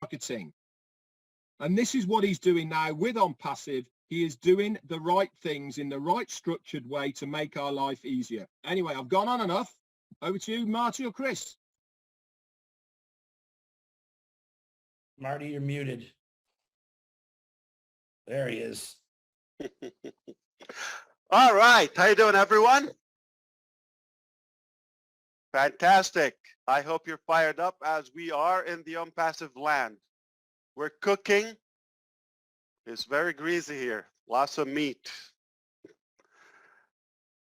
marketing. And this is what he's doing now with ONPASSIVE. He is doing the right things in the right structured way to make our life easier. Anyway, I've gone on enough. Over to you, Marty or Chris. Marty, you're muted. There he is. All right. How you doing, everyone? Fantastic. I hope you're fired up as we are in the ONPASSIVE land. We're cooking. It's very greasy here. Lots of meat.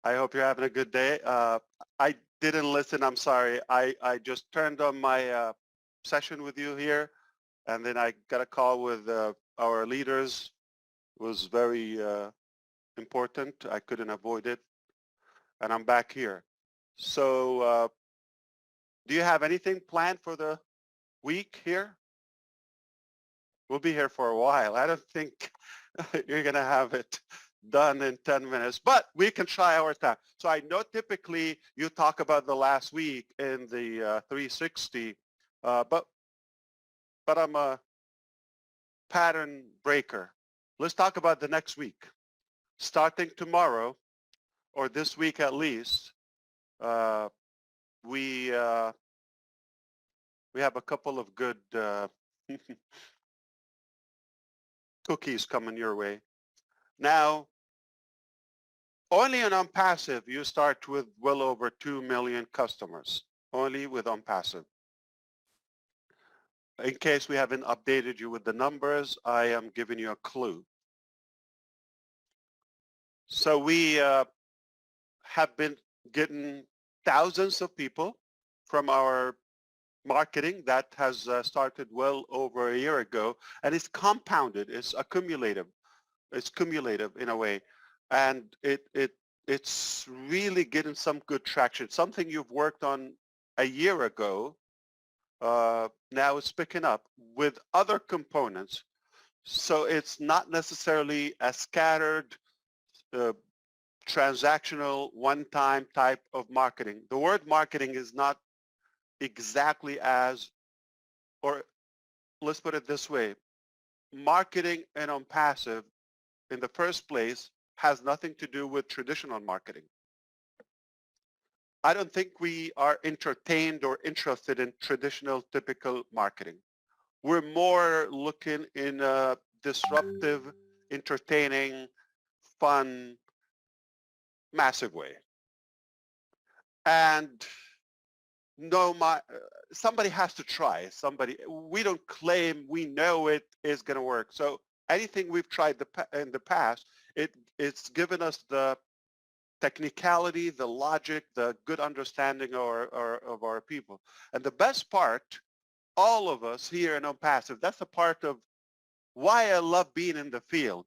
I hope you're having a good day. I didn't listen. I'm sorry. I just turned on my session with you here, and then I got a call with our leaders. It was very important. I couldn't avoid it, and I'm back here. So do you have anything planned for the week here? We'll be here for a while. I don't think you're going to have it done in 10 minutes, but we can try our time. So I know typically you talk about the last week in the 360, but I'm a pattern breaker. Let's talk about the next week. Starting tomorrow, or this week at least, we have a couple of good cookies coming your way. Now, only on ONPASSIVE, you start with well over 2 million customers, only with ONPASSIVE. In case we haven't updated you with the numbers, I am giving you a clue. So we have been getting thousands of people from our marketing that has started well over a year ago, and it's compounded, it's accumulative. It's cumulative in a way, and it's really getting some good traction. Something you've worked on a year ago, now it's picking up with other components. So it's not necessarily a scattered, transactional, one-time type of marketing. The word marketing is not exactly as, or let's put it this way, marketing and ONPASSIVE in the first place has nothing to do with traditional marketing. I don't think we are entertained or interested in traditional typical marketing. We're more looking in a disruptive, entertaining, fun, massive way. And somebody has to try. We don't claim we know it is going to work. So anything we've tried in the past, it's given us the technicality, the logic, the good understanding of our people. And the best part, all of us here in ONPASSIVE, that's a part of why I love being in the field,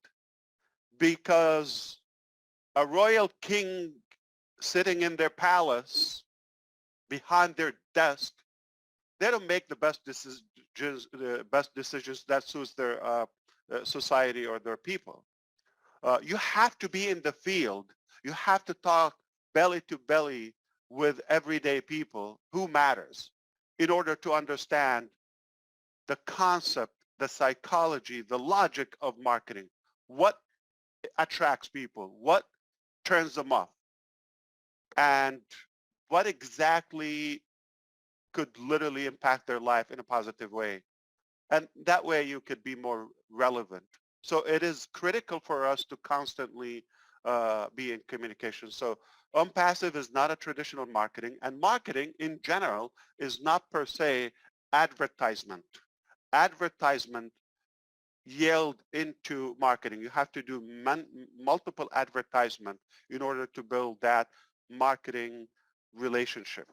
because a royal king sitting in their palace behind their desk, they don't make the best decisions that suits their society or their people. You have to be in the field. You have to talk belly to belly with everyday people who matters in order to understand the concept, the psychology, the logic of marketing. What attracts people? What turns them off? And what exactly could literally impact their life in a positive way? And that way you could be more relevant. So it is critical for us to constantly be in communication. So ONPASSIVE is not a traditional marketing, and marketing in general is not per se advertisement. Advertisement yield into marketing. You have to do multiple advertisement in order to build that marketing relationship.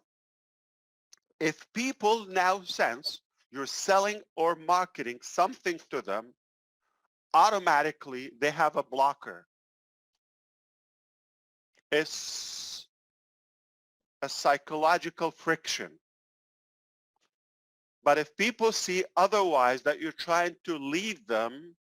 If people now sense you're selling or marketing something to them, automatically they have a blocker. It's a psychological friction. But if people see otherwise, that you're trying to lead them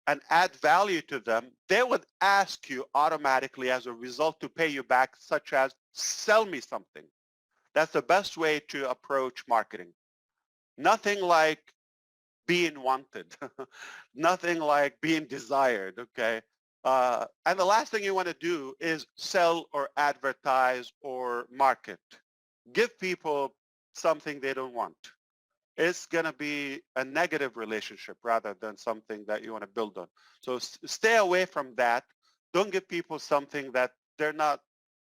and add value to them, they would ask you automatically as a result to pay you back, such as sell me something. That's the best way to approach marketing. Nothing like being wanted, nothing like being desired, okay? And the last thing you want to do is sell or advertise or market. Give people something they don't want. It's going to be a negative relationship rather than something that you want to build on. So stay away from that. Don't give people something that they're not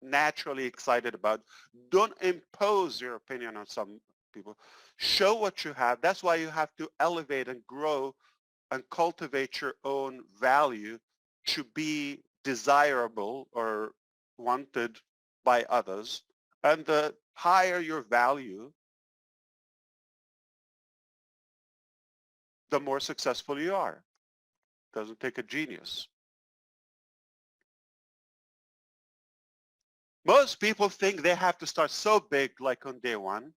naturally excited about. Don't impose your opinion on some people. Show what you have. That's why you have to elevate and grow and cultivate your own value to be desirable or wanted by others. And the higher your value, the more successful you are. Doesn't take a genius. Most people think they have to start so big like on day one.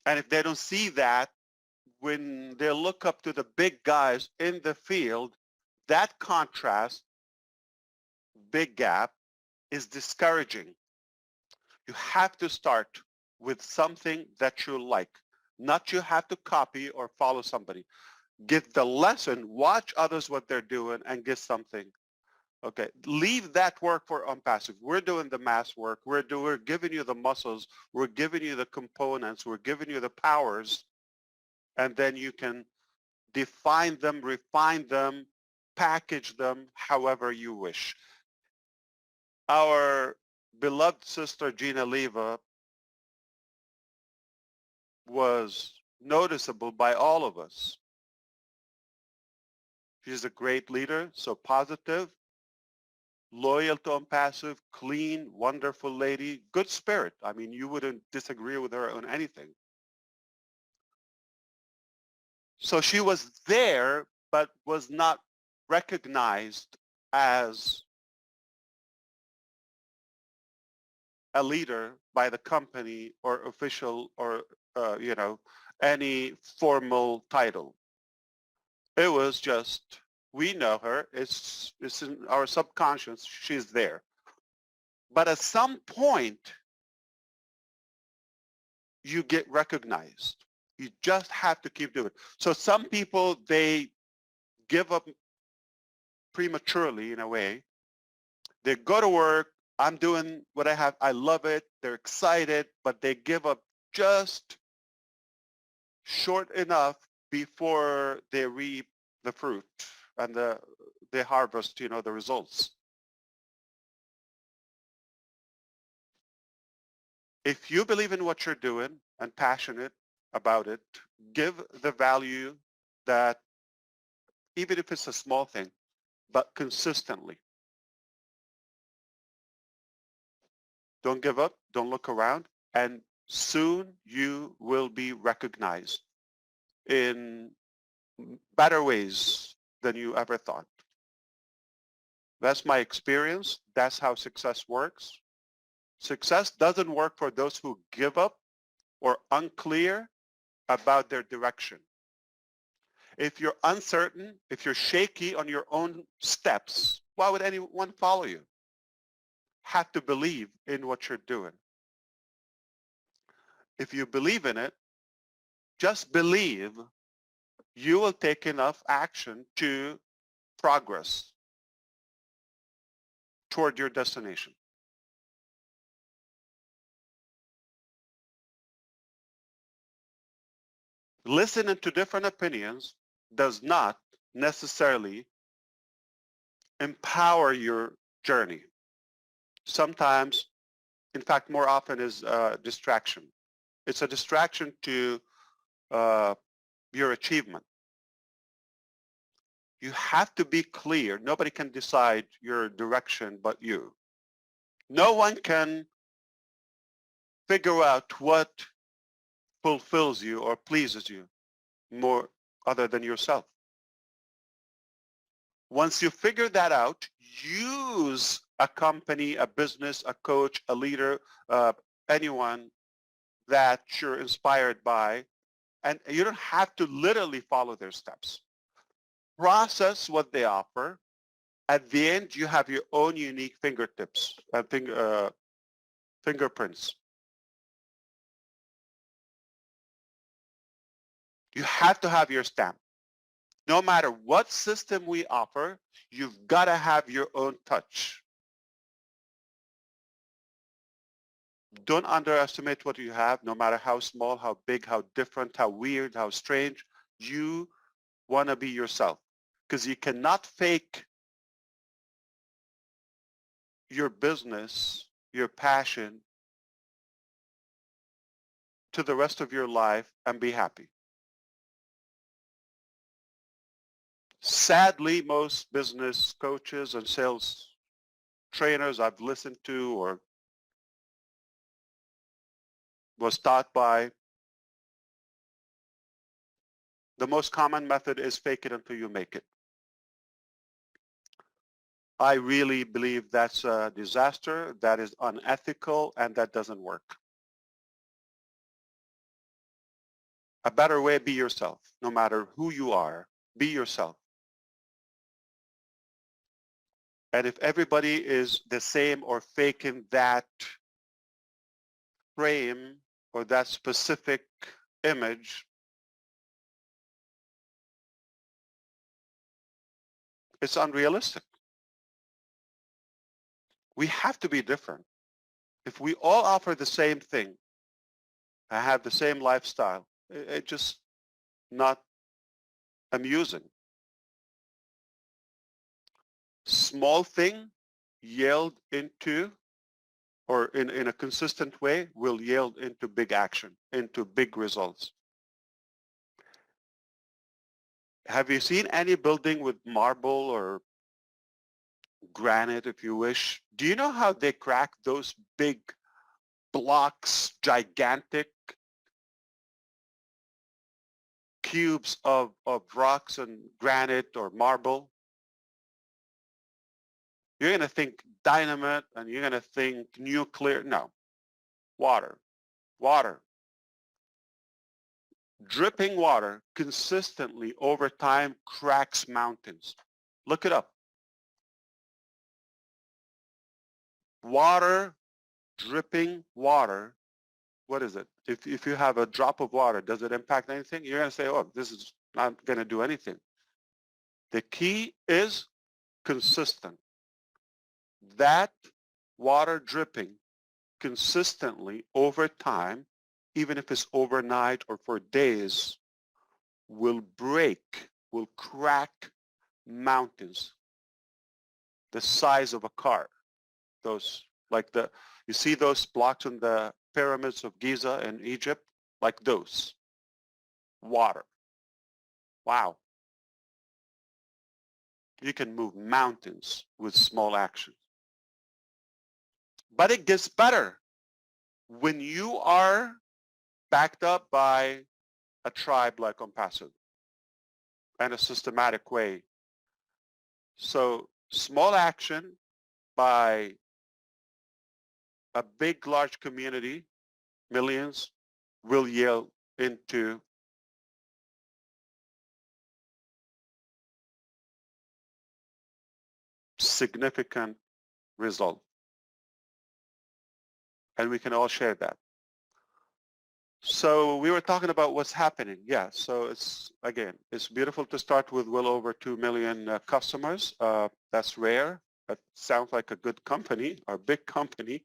And if they don't see that, when they look up to the big guys in the field, that contrast, big gap, is discouraging. You have to start with something that you like, not you have to copy or follow somebody. Get the lesson, watch others what they're doing, and get something. Okay, leave that work for ONPASSIVE. We're doing the mass work. We're giving you the muscles. We're giving you the components. We're giving you the powers. And then you can define them, refine them, package them however you wish. Our beloved sister, Gina Leva, was noticeable by all of us. She's a great leader, so positive, loyal to ONPASSIVE, clean, wonderful lady, good spirit. I mean, you wouldn't disagree with her on anything. So she was there, but was not recognized as a leader by the company or official or, any formal title. It was just, we know her, it's in our subconscious, she's there. But at some point, you get recognized. You just have to keep doing it. So some people, they give up prematurely in a way. They go to work, I'm doing what I have, I love it, they're excited, but they give up just short enough before they reap the fruit and they harvest, the results. If you believe in what you're doing and passionate about it, give the value that, even if it's a small thing, but consistently. Don't give up, don't look around, and soon you will be recognized in better ways than you ever thought. That's my experience. That's how success works. Success doesn't work for those who give up or unclear about their direction. If you're uncertain, if you're shaky on your own steps, why would anyone follow you? Have to believe in what you're doing. If you believe in it, just believe you will take enough action to progress toward your destination. Listening to different opinions does not necessarily empower your journey. Sometimes, in fact, more often is a distraction. It's a distraction to your achievement. You have to be clear. Nobody can decide your direction but you. No one can figure out what fulfills you or pleases you more other than yourself. Once you figure that out, use a company, a business, a coach, a leader, anyone that you're inspired by, and you don't have to literally follow their steps. Process what they offer. At the end, you have your own unique fingertips, fingerprints. You have to have your stamp. No matter what system we offer, you've got to have your own touch. Don't underestimate what you have, no matter how small, how big, how different, how weird, how strange. You want to be yourself, because you cannot fake your business, your passion to the rest of your life and be happy. Sadly, most business coaches and sales trainers I've listened to or was taught by, the most common method is fake it until you make it. I really believe that's a disaster, that is unethical, and that doesn't work. A better way, be yourself. No matter who you are, be yourself. And if everybody is the same or faking that frame or that specific image, it's unrealistic. We have to be different. If we all offer the same thing and have the same lifestyle, it's just not amusing. Small thing yield into, or in a consistent way, will yield into big action, into big results. Have you seen any building with marble or granite, if you wish? Do you know how they crack those big blocks, gigantic cubes of rocks and granite or marble? You're going to think dynamite and you're going to think nuclear. No, water, water. Dripping water consistently over time cracks mountains. Look it up. Water, dripping water, what is it? If you have a drop of water, does it impact anything? You're going to say, oh, this is not going to do anything. The key is consistent. That water dripping consistently over time, even if it's overnight or for days, will break, will crack mountains the size of a car. Those, like you see those blocks in the pyramids of Giza in Egypt? Like those. Water. Wow. You can move mountains with small actions. But it gets better when you are backed up by a tribe like ONPASSIVE and a systematic way. So small action by a big, large community, millions, will yield into significant result. And we can all share that. So we were talking about what's happening. Yeah, so it's, again, it's beautiful to start with well over 2 million customers. That's rare. That sounds like a good company or big company.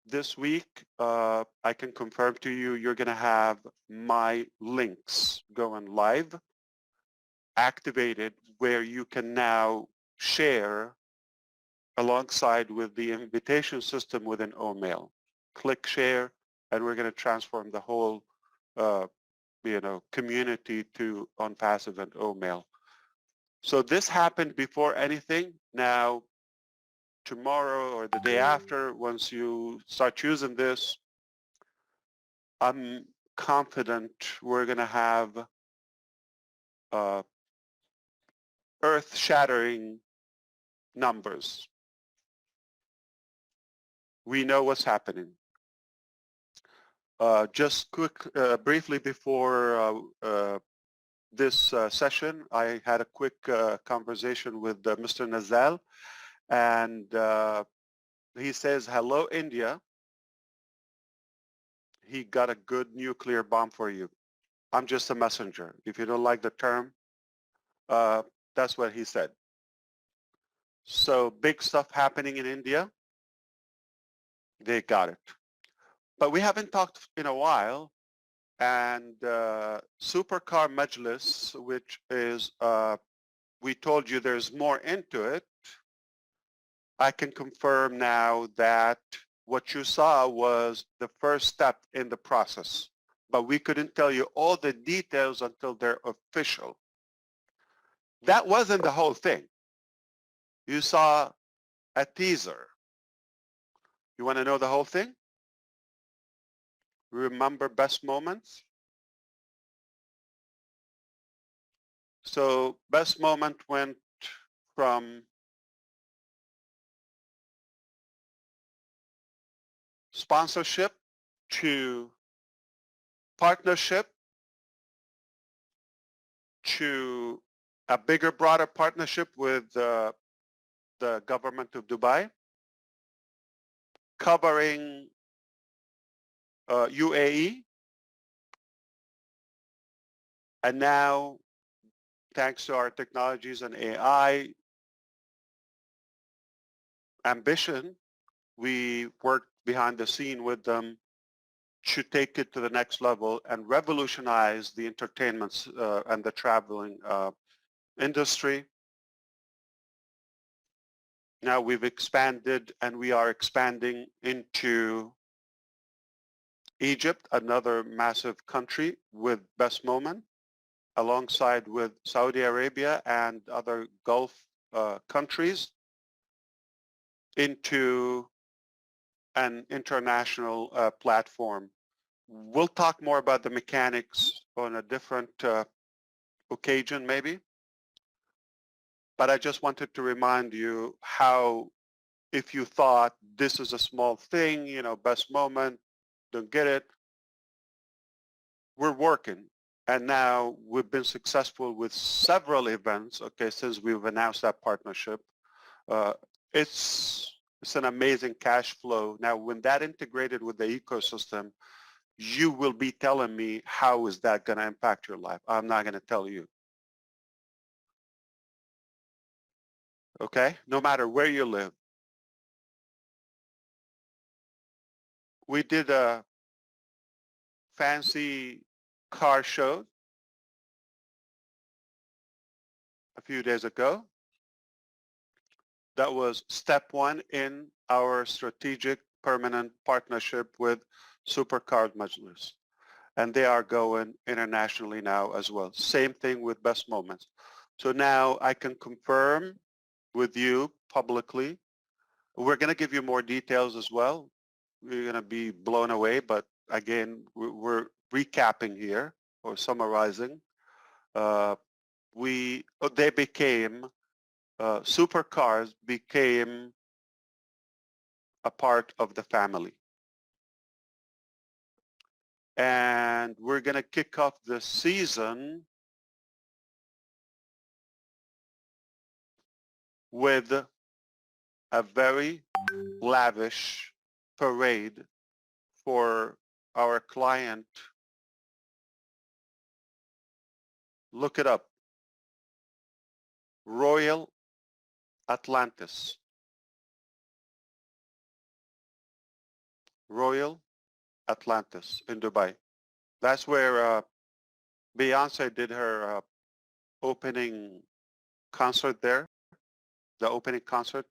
This week, I can confirm to you, you're going to have my links going live, activated, where you can now share alongside with the invitation system within OMail. Click share, and we're going to transform the whole community to ONPASSIVE and OMail. So this happened before anything. Now, tomorrow or the day after, once you start using this, I'm confident we're going to have earth-shattering numbers. We know what's happening. Just briefly before this session. I had a quick conversation with Mr. Nazal, and he says, hello, India. He got a good nuclear bomb for you. I'm just a messenger. If you don't like the term, that's what he said. So big stuff happening in India. They got it. But we haven't talked in a while. And Supercar Majlis, which is, we told you there's more into it. I can confirm now that what you saw was the first step in the process, but we couldn't tell you all the details until they're official. That wasn't the whole thing. You saw a teaser. You want to know the whole thing? Remember best moments? So best moment went from sponsorship to partnership to a bigger, broader partnership with the government of Dubai, covering UAE, and now, thanks to our technologies and AI ambition, we worked behind the scene with them to take it to the next level and revolutionize the entertainment and the traveling industry. Now we've expanded and we are expanding into Egypt, another massive country with best moment, alongside with Saudi Arabia and other Gulf countries, into an international platform. We'll talk more about the mechanics on a different occasion maybe, but I just wanted to remind you how, if you thought this is a small thing, you know, best moment, don't get it, we're working. And now we've been successful with several events, okay, since we've announced that partnership. It's an amazing cash flow. Now, when that integrated with the ecosystem, you will be telling me how is that going to impact your life. I'm not going to tell you. Okay, no matter where you live. We did a fancy car show a few days ago. That was step one in our strategic permanent partnership with Supercar Majlis. And they are going internationally now as well. Same thing with Best Moments. So now I can confirm with you publicly. We're going to give you more details as well. We're going to be blown away, but again, we're recapping here or summarizing. They became, supercars became a part of the family. And we're going to kick off the season with a very lavish parade for our client. Look it up. Royal Atlantis. Royal Atlantis in Dubai. That's where Beyonce did her opening concert there, the opening concert.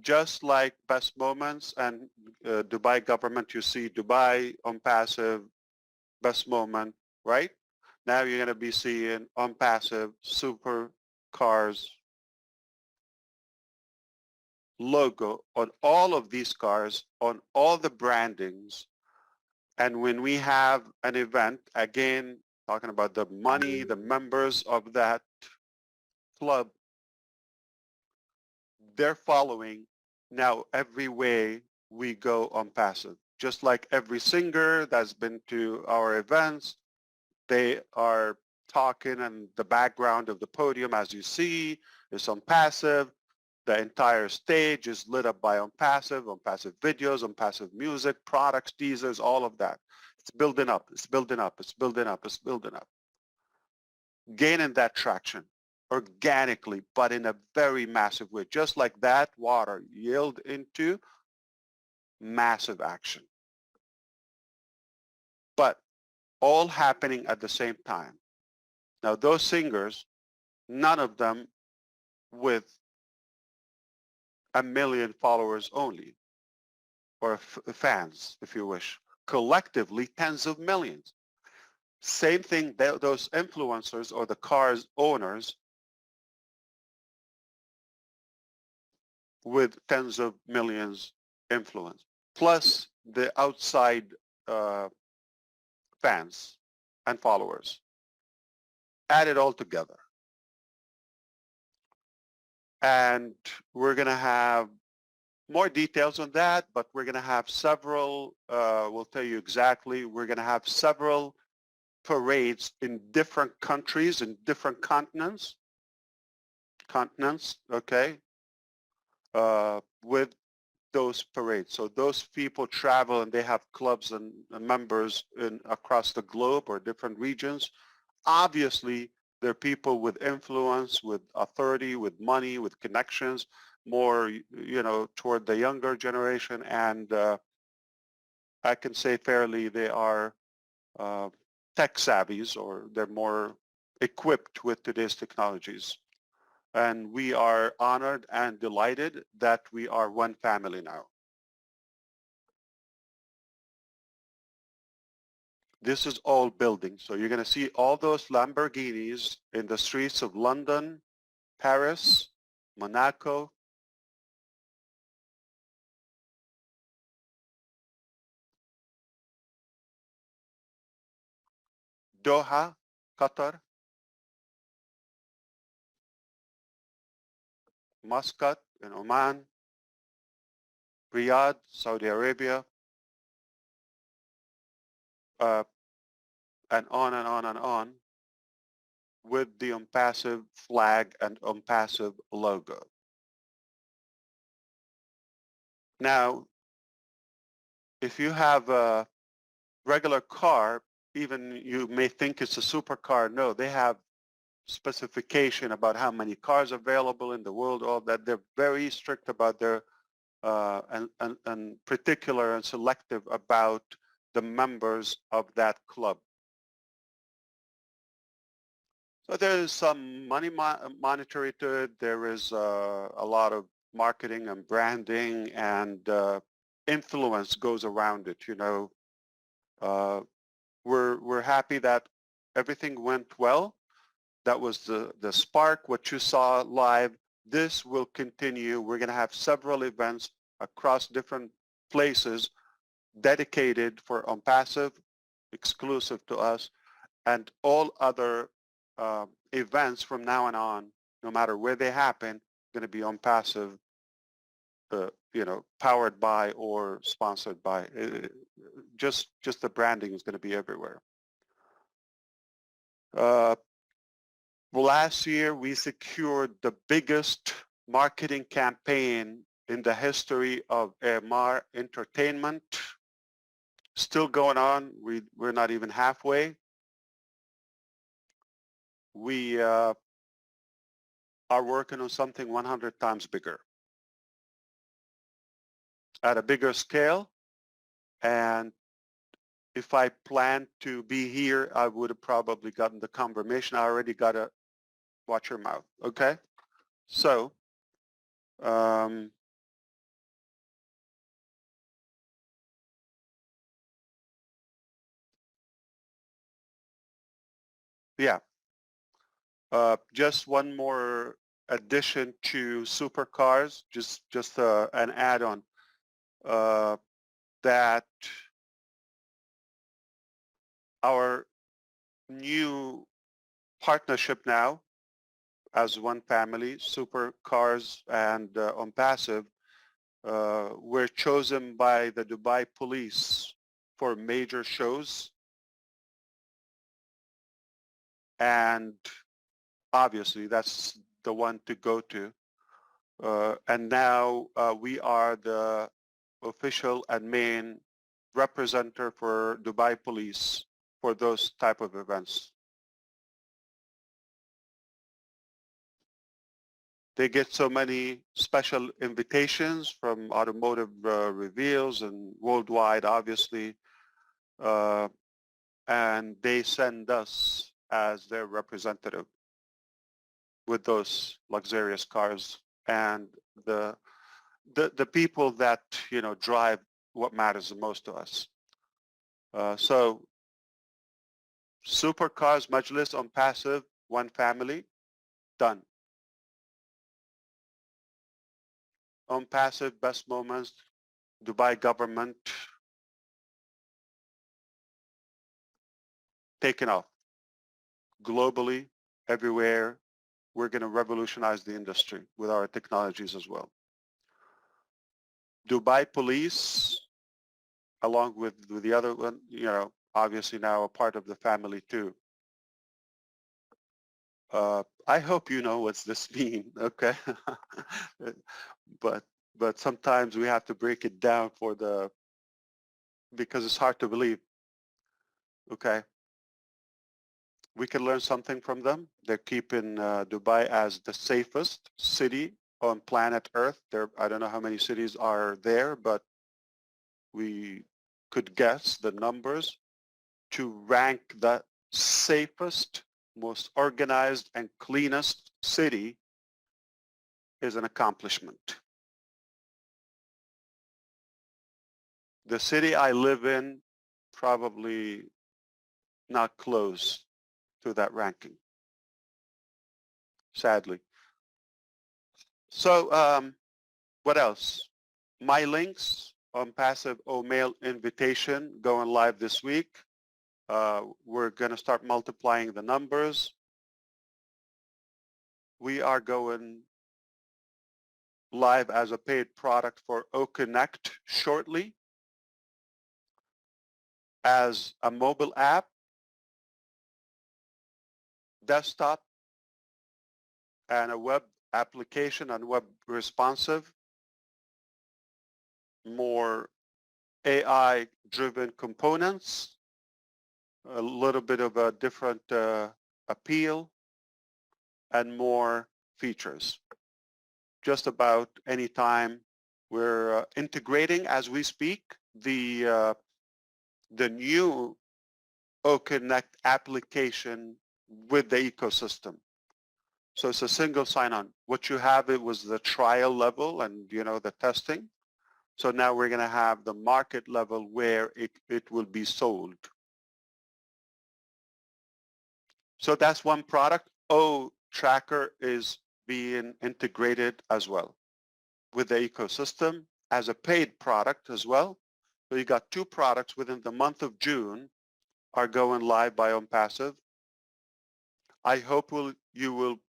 Just like Best Moments and Dubai government, you see Dubai, ONPASSIVE, Best Moment, right? Now you're going to be seeing ONPASSIVE, Supercars logo on all of these cars, on all the brandings. And when we have an event, again, talking about the money, the members of that club, they're following now every way we go ONPASSIVE. Just like every singer that's been to our events, They are talking, and the background of the podium, as you see, is ONPASSIVE. The entire stage is lit up by ONPASSIVE videos, ONPASSIVE music, products, teasers, all of that. It's building up, it's building up, it's building up, it's building up. Gaining that traction organically, but in a very massive way. Just like that water yield into massive action. But all happening at the same time. Now those singers, none of them with 1 million followers only, or fans, if you wish. Collectively, tens of millions. Same thing, those influencers or the cars owners with tens of millions influence, plus the outside fans and followers. Add it all together. And we're going to have more details on that, but we're going to have several, we'll tell you exactly, we're going to have several parades in different countries, in different continents, okay, with those parades. So those people travel and they have clubs and members across the globe or different regions. Obviously, they're people with influence, with authority, with money, with connections, more, toward the younger generation. And I can say fairly they are tech savvies, or they're more equipped with today's technologies. And we are honored and delighted that we are one family now. This is all building. So you're going to see all those Lamborghinis in the streets of London, Paris, Monaco, Doha, Qatar, Muscat in Oman, Riyadh, Saudi Arabia, and on and on and on, with the ONPASSIVE flag and ONPASSIVE logo. Now, if you have a regular car, even you may think it's a supercar. No, they have specification about how many cars available in the world, all that. They're very strict about their and particular and selective about the members of that club. So there is some money monetary to it. There is a lot of marketing and branding and influence goes around it. We're happy that everything went well. That was the spark, what you saw live. This will continue. We're going to have several events across different places dedicated for ONPASSIVE, exclusive to us, and all other events from now on, no matter where they happen, going to be ONPASSIVE, powered by or sponsored by. Just the branding is going to be everywhere. Last year, we secured the biggest marketing campaign in the history of AMR Entertainment. Still going on. We're not even halfway. We are working on something 100 times bigger, at a bigger scale. And if I planned to be here, I would have probably gotten the confirmation. I already got a watch your mouth, okay? So, yeah, just one more addition to supercars, just an add-on, that our new partnership now as one family, supercars and ONPASSIVE, were chosen by the Dubai police for major shows. and obviously that's the one to go to. And now we are the official and main representative for Dubai Police for those type of events. They get so many special invitations from automotive reveals and worldwide, obviously, and they send us as their representative with those luxurious cars and the people that drive what matters the most to us. So supercars Majlis on passive, one family, done. On passive, best moments, Dubai government, taken off. Globally, everywhere, we're going to revolutionize the industry with our technologies as well. Dubai Police, along with the other one, obviously now a part of the family too. I hope you know what's this mean, okay? but sometimes we have to break it down because it's hard to believe, okay? We can learn something from them. They're keeping Dubai as the safest city on planet Earth. I don't know how many cities are there, but we could guess the numbers. To rank the safest, most organized, and cleanest city is an accomplishment. The city I live in, probably not close to that ranking, sadly. So what else? My links on passive mail invitation going live this week. We're going to start multiplying the numbers. We are going live as a paid product for OConnect shortly as a mobile app, desktop, and a web application and web responsive, more AI-driven components, a little bit of a different appeal, and more features. Just about any time we're integrating as we speak the new OConnect application with the ecosystem. So it's a single sign-on. What you have, it was the trial level and the testing. So now we're going to have the market level where it will be sold. So that's one product. Tracker is being integrated as well with the ecosystem as a paid product as well. So you got two products within the month of June are going live by ONPASSIVE. I hope you will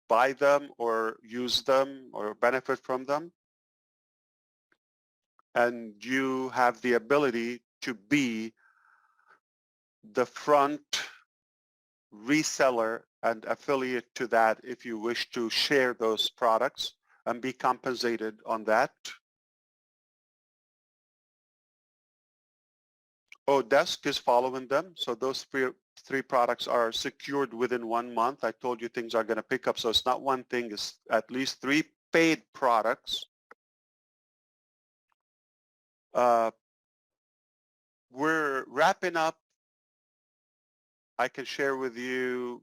buy them or use them or benefit from them. And you have the ability to be the front reseller and affiliate to that if you wish to share those products and be compensated on that. Desk is following them. So those three products are secured within 1 month. I told you things are going to pick up. So it's not one thing, it's at least 3 paid products. We're wrapping up. I can share with you,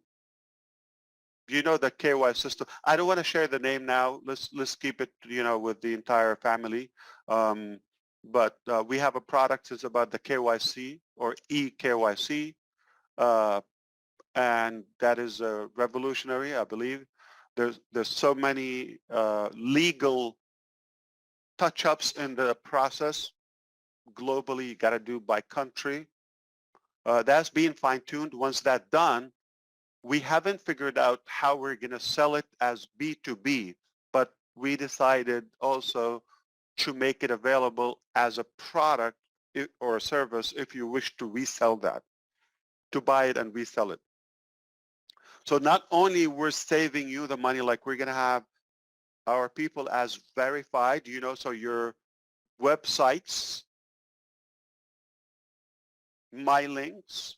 the KY system. I don't want to share the name now. Let's keep it, with the entire family. But we have a product that's about the KYC or eKYC. And that is revolutionary, I believe. There's so many legal touch-ups in the process. Globally, you got to do by country. That's being fine-tuned. Once that's done, we haven't figured out how we're going to sell it as B2B, but we decided also to make it available as a product or a service if you wish to resell that, to buy it and resell it. So not only we're saving you the money, like we're going to have our people as verified, you know, so your websites, my links,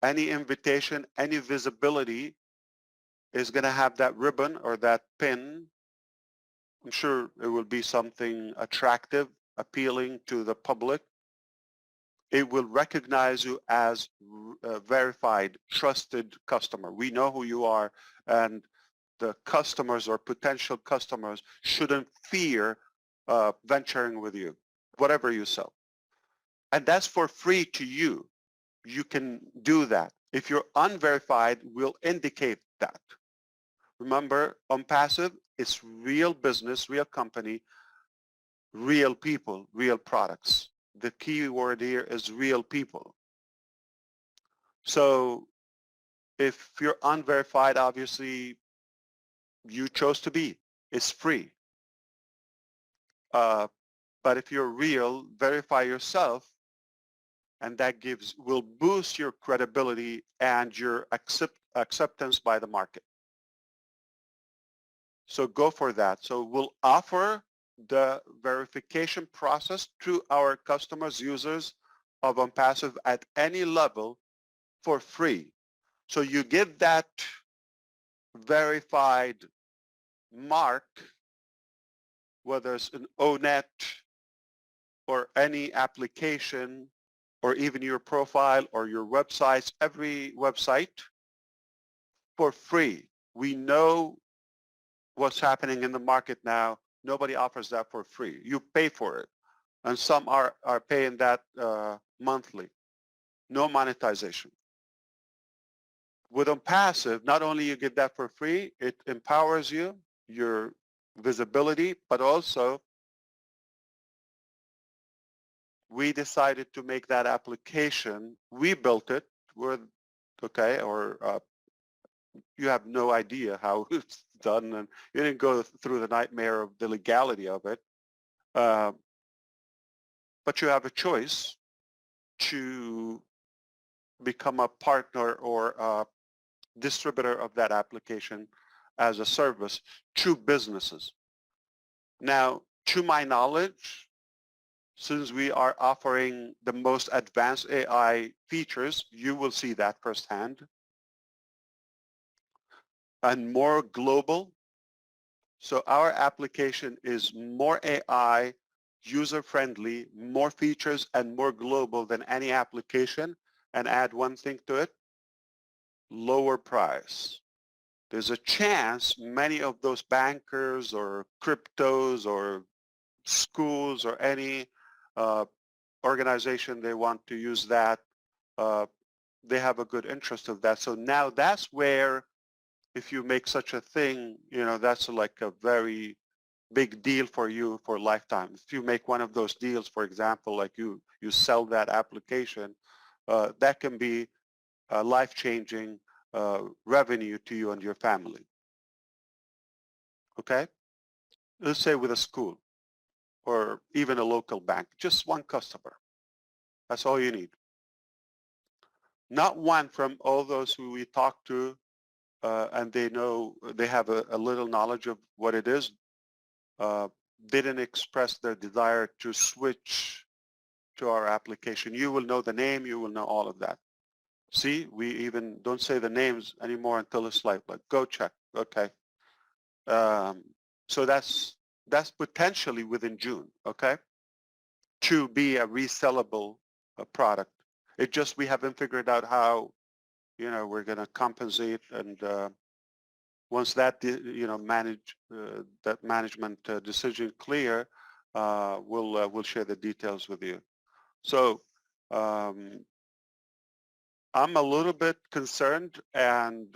any invitation, any visibility is going to have that ribbon or that pin. I'm sure it will be something attractive, appealing to the public. It will recognize you as a verified, trusted customer. We know who you are, and the customers or potential customers shouldn't fear venturing with you, whatever you sell. And that's for free to you. You can do that. If you're unverified, we'll indicate that. Remember, ONPASSIVE, it's real business, real company, real people, real products. The key word here is real people. So if you're unverified, obviously you chose to be. It's free. But if you're real, verify yourself, and that will boost your credibility and your acceptance by the market. So go for that. So we'll offer the verification process to our customers, users of ONPASSIVE at any level for free. So you get that verified mark, whether it's an ONET or any application or even your profile or your websites, every website for free. We know what's happening in the market now. Nobody offers that for free. You pay for it. And some are paying that monthly. No monetization. With ONPASSIVE, not only you get that for free, it empowers you, your visibility, but also we decided to make that application. We built it. You have no idea how it's done, and you didn't go through the nightmare of the legality of it. But you have a choice to become a partner or a distributor of that application as a service to businesses. Now, to my knowledge, since we are offering the most advanced AI features, you will see that firsthand, and more global. So our application is more AI, user-friendly, more features, and more global than any application. And add one thing to it, lower price. There's a chance many of those bankers or cryptos or schools or any organization they want to use that, they have a good interest of that. So now that's where, if you make such a thing, you know, that's like a very big deal for you for a lifetime. If you make one of those deals, for example, like you sell that application, that can be life-changing revenue to you and your family. Okay? Let's say with a school or even a local bank, just one customer. That's all you need. Not one from all those who we talk to, and they know, they have a little knowledge of what it is. Didn't express their desire to switch to our application. You will know the name, you will know all of that. See, we even don't say the names anymore until it's like go check, okay. So that's potentially within June, okay, to be a resellable product. It just, we haven't figured out how, you know, we're going to compensate, and once that, you know, that management decision clear, we'll share the details with you. So I'm a little bit concerned and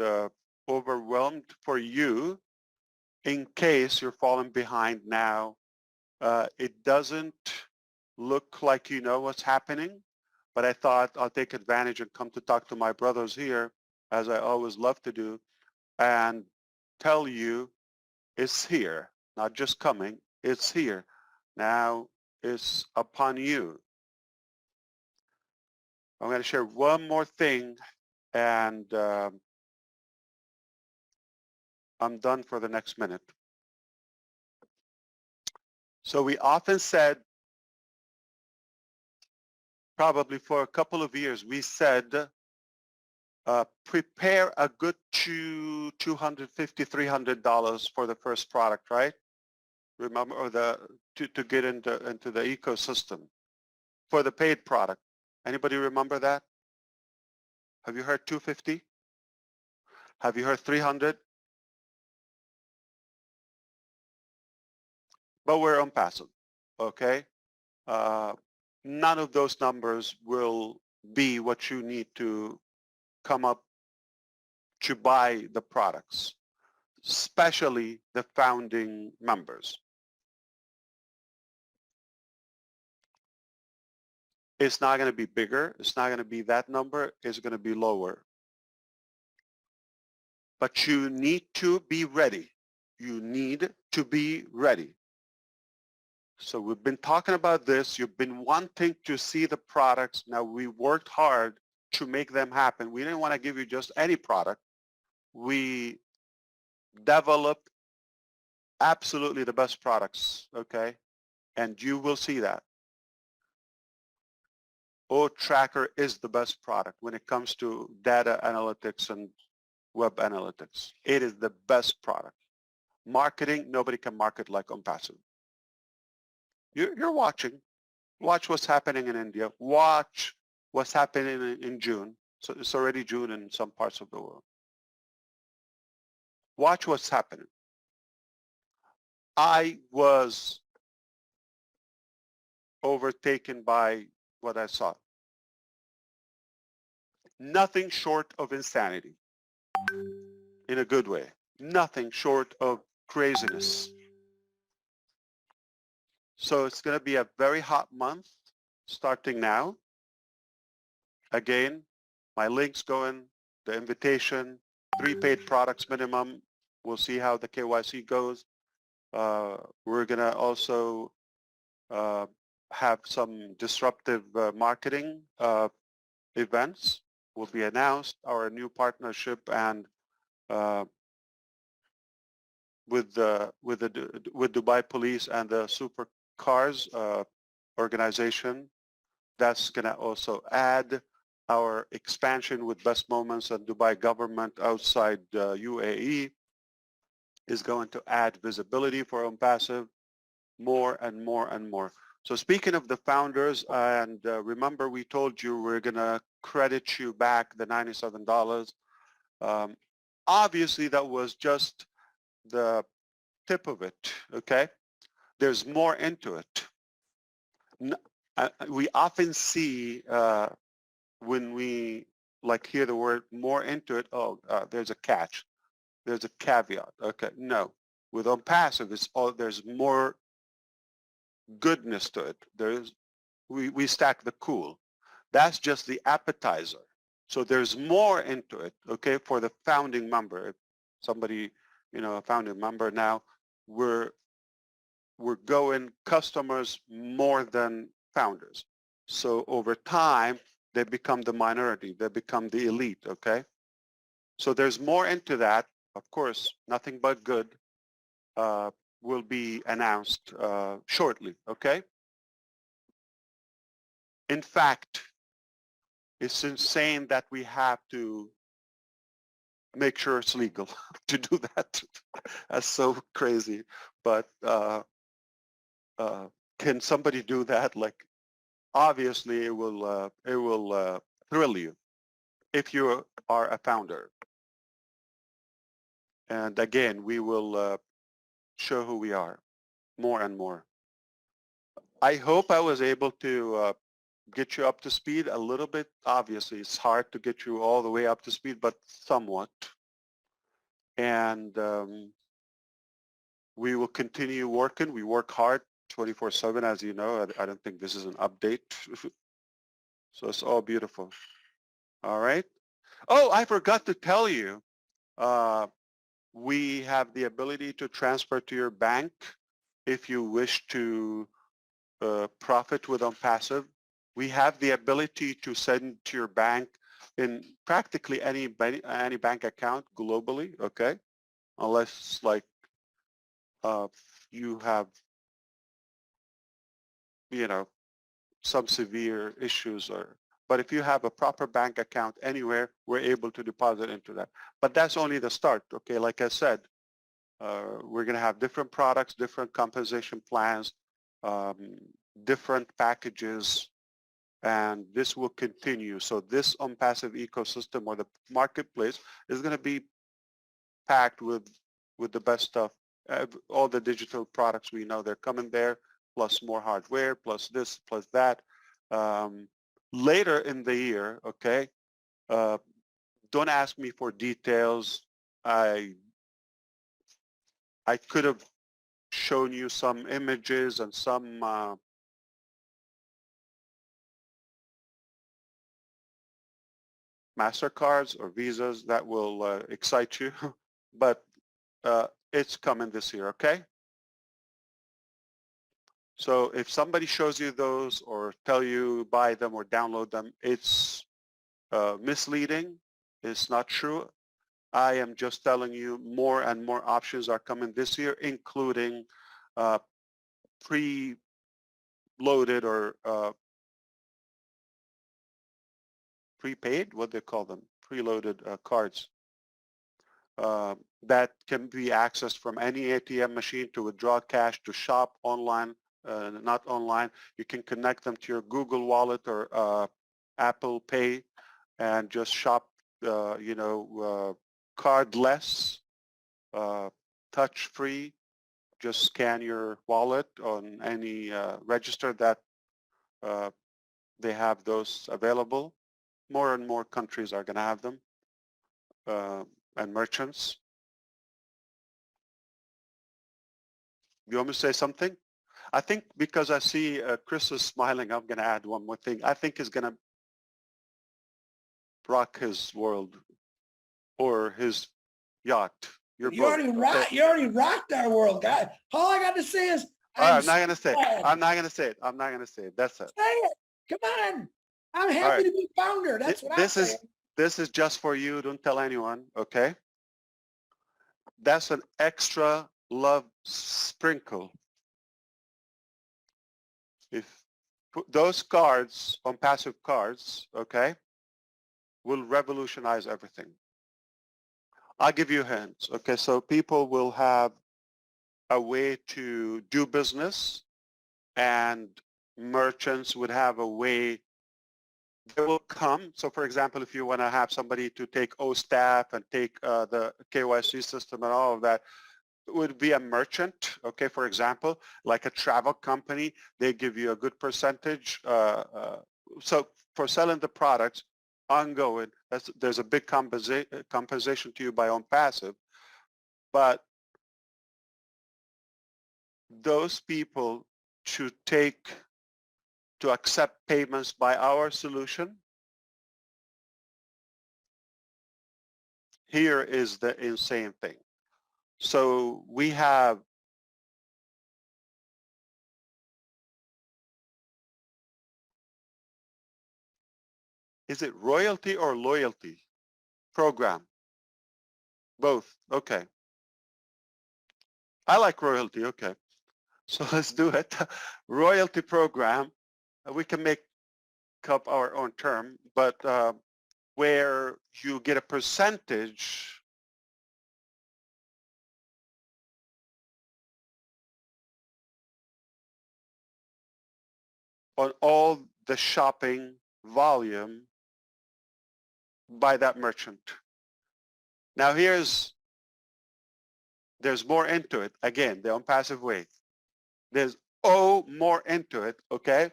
overwhelmed for you in case you're falling behind now. It doesn't look like you know what's happening, but I thought I'll take advantage and come to talk to my brothers here, as I always love to do, and tell you it's here, not just coming, it's here. Now it's upon you. I'm going to share one more thing, and I'm done for the next minute. So we often said, probably for a couple of years, we said, prepare a good $250, $300 for the first product, right? Remember, or to get into the ecosystem for the paid product. Anybody remember that? Have you heard 250? Have you heard 300? But we're ONPASSIVE, okay? None of those numbers will be what you need to come up to buy the products, especially the founding members. It's not going to be bigger. It's not going to be that number. It's going to be lower. But you need to be ready. You need to be ready. So we've been talking about this. You've been wanting to see the products. Now we worked hard to make them happen. We didn't want to give you just any product. We developed absolutely the best products, okay? And you will see that. OTracker is the best product when it comes to data analytics and web analytics. It is the best product. Marketing, nobody can market like ONPASSIVE. You're watching. Watch what's happening in India. Watch what's happening in June. So it's already June in some parts of the world. Watch what's happening. I was overtaken by what I saw. Nothing short of insanity, in a good way. Nothing short of craziness. So it's going to be a very hot month starting now. Again, my link's going, the invitation, 3 paid products minimum. We'll see how the KYC goes. We're going to also have some disruptive marketing events will be announced, our new partnership and with Dubai Police and the Supercars organization. That's going to also add our expansion with Best Moments and Dubai government outside UAE is going to add visibility for ONPASSIVE more and more and more. So speaking of the founders, and remember we told you we're going to credit you back the $97. Obviously that was just the tip of it, okay? There's more into it. We often see when we hear the word more into it, there's a catch. There's a caveat, okay? No, with ONPASSIVE, there's more goodness to it. We stack the cool. That's just the appetizer. So there's more into it, okay, for the founding member. If somebody, a founding member now, we're going customers more than founders. So over time, they become the minority. They become the elite, okay? So there's more into that. Of course, nothing but good will be announced shortly, okay? In fact, it's insane that we have to make sure it's legal to do that. That's so crazy. But can somebody do that? Obviously, it will thrill you if you are a founder. And again, we will show who we are more and more. I hope I was able to get you up to speed a little bit. Obviously, it's hard to get you all the way up to speed, but somewhat. And we will continue working. We work hard 24/7, as you know. I don't think this is an update. So it's all beautiful. All right. Oh, I forgot to tell you. We have the ability to transfer to your bank if you wish to profit with ONPASSIVE. We have the ability to send to your bank in practically any bank account globally, okay? unless like you have, you know, some severe issues. But if you have a proper bank account anywhere, we're able to deposit into that. But that's only the start. Okay, like I said, we're going to have different products, different compensation plans, different packages, and this will continue. So this ONPASSIVE ecosystem or the marketplace is going to be packed with the best stuff. All the digital products we know, they're coming there, plus more hardware, plus this, plus that. Later in the year, okay, don't ask me for details. I could have shown you some images and some MasterCards or Visas that will excite you, but it's coming this year, okay? So if somebody shows you those or tell you buy them or download them, it's misleading. It's not true. I am just telling you more and more options are coming this year, including pre-loaded or prepaid, what they call them, preloaded cards that can be accessed from any ATM machine to withdraw cash, to shop online, not online. You can connect them to your Google Wallet or Apple Pay and just shop, you know, cardless, touch-free. Just scan your wallet on any register that they have those available. More and more countries are going to have them, and merchants. You want me to say something? I think because I see Chris is smiling, I'm going to add one more thing. I think he's going to rock his world or his yacht. You already rocked our world, guy. All I got to say is I'm not going to say it. I'm not going to say it. I'm not going to say it. That's it. Say it. Come on. I'm happy to be founder. That's what I'm saying. This is just for you. Don't tell anyone, okay? That's an extra love sprinkle. If those cards, ONPASSIVE cards, okay, will revolutionize everything. I'll give you hints, okay? So people will have a way to do business, and merchants would have a way. They will come. So for example, if you want to have somebody to take OSTAF and take the KYC system and all of that, it would be a merchant, okay? For example, like a travel company, they give you a good percentage. So for selling the products ongoing, there's a big compensation to you by ONPASSIVE, but those people should accept payments by our solution. Here is the insane thing. So we have is it royalty or loyalty program? Both. Okay. I like royalty. Okay. So let's do it. Royalty program. We can make up our own term, but where you get a percentage on all the shopping volume by that merchant. Now there's more into it. Again, the ONPASSIVE way. There's more into it, okay?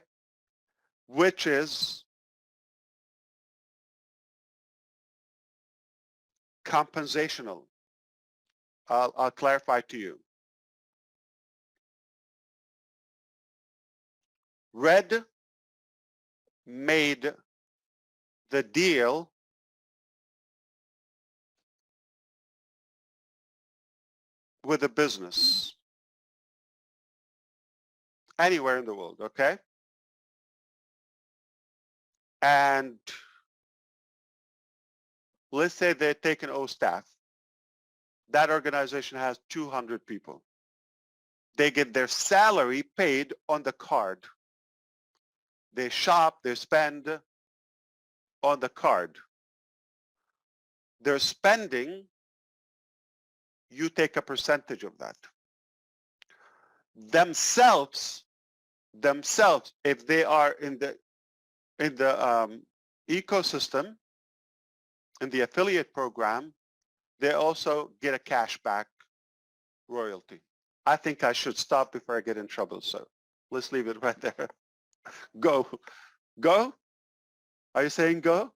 Which is compensational. I'll clarify to you. Red made the deal with a business anywhere in the world, okay? And let's say they're taking OSTAF. That organization has 200 people. They get their salary paid on the card. They shop, they spend on the card. Their spending, you take a percentage of that. Themselves, if they are in the ecosystem, in the affiliate program, they also get a cashback royalty. I think I should stop before I get in trouble. So let's leave it right there. Go. Go? Are you saying go?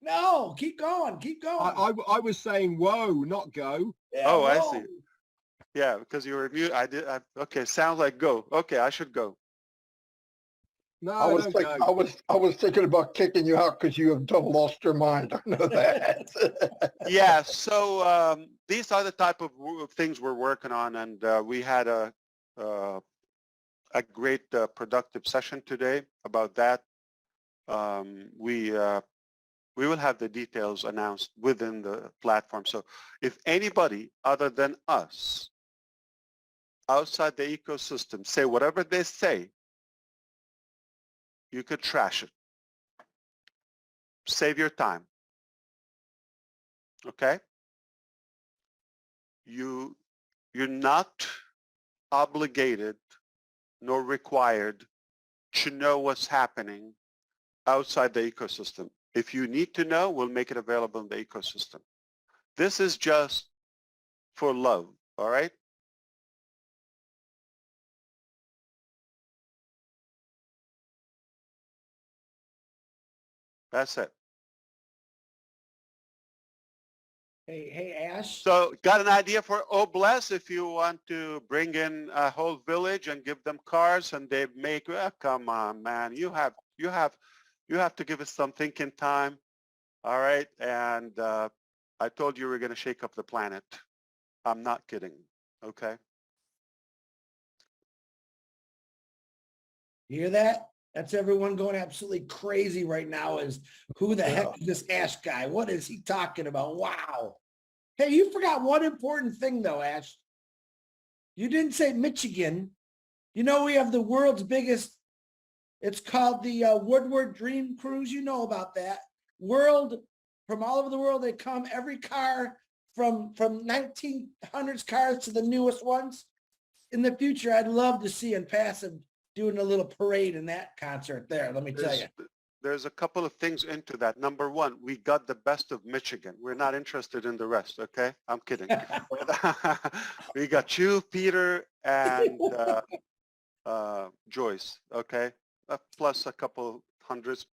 No, keep going. Keep going. I was saying whoa, not go. Yeah, Oh, I whoa. see. Yeah, because you were mute. Okay, sounds like go. Okay, I should go. No, I was don't think, go. I was thinking about kicking you out because you have double lost your mind. I know that. Yeah, so these are the type of things we're working on, and we had a great productive session today about that. We will have the details announced within the platform. So if anybody other than us outside the ecosystem say whatever they say, you could trash it. Save your time. Okay? You're not obligated nor required to know what's happening outside the ecosystem. If you need to know, we'll make it available in the ecosystem. This is just for love, all right? That's it. Hey, Ash. So got an idea for Obless if you want to bring in a whole village and give them cars and they make, come on, man, you have to give us some thinking time. All right. And I told you we're going to shake up the planet. I'm not kidding. Okay. You hear that? That's everyone going absolutely crazy right now is who the heck is this Ash guy? What is he talking about? Wow. Hey, you forgot one important thing though, Ash. You didn't say Michigan. You know, we have the world's biggest, it's called the Woodward Dream Cruise. You know about that. From all over the world, they come, every car from 1900s cars to the newest ones. In the future, I'd love to see ONPASSIVE doing a little parade in that concert there, let me tell you. There's a couple of things into that. Number one, we got the best of Michigan. We're not interested in the rest, okay? I'm kidding. We got you, Peter, and Joyce, okay? Plus a couple hundreds.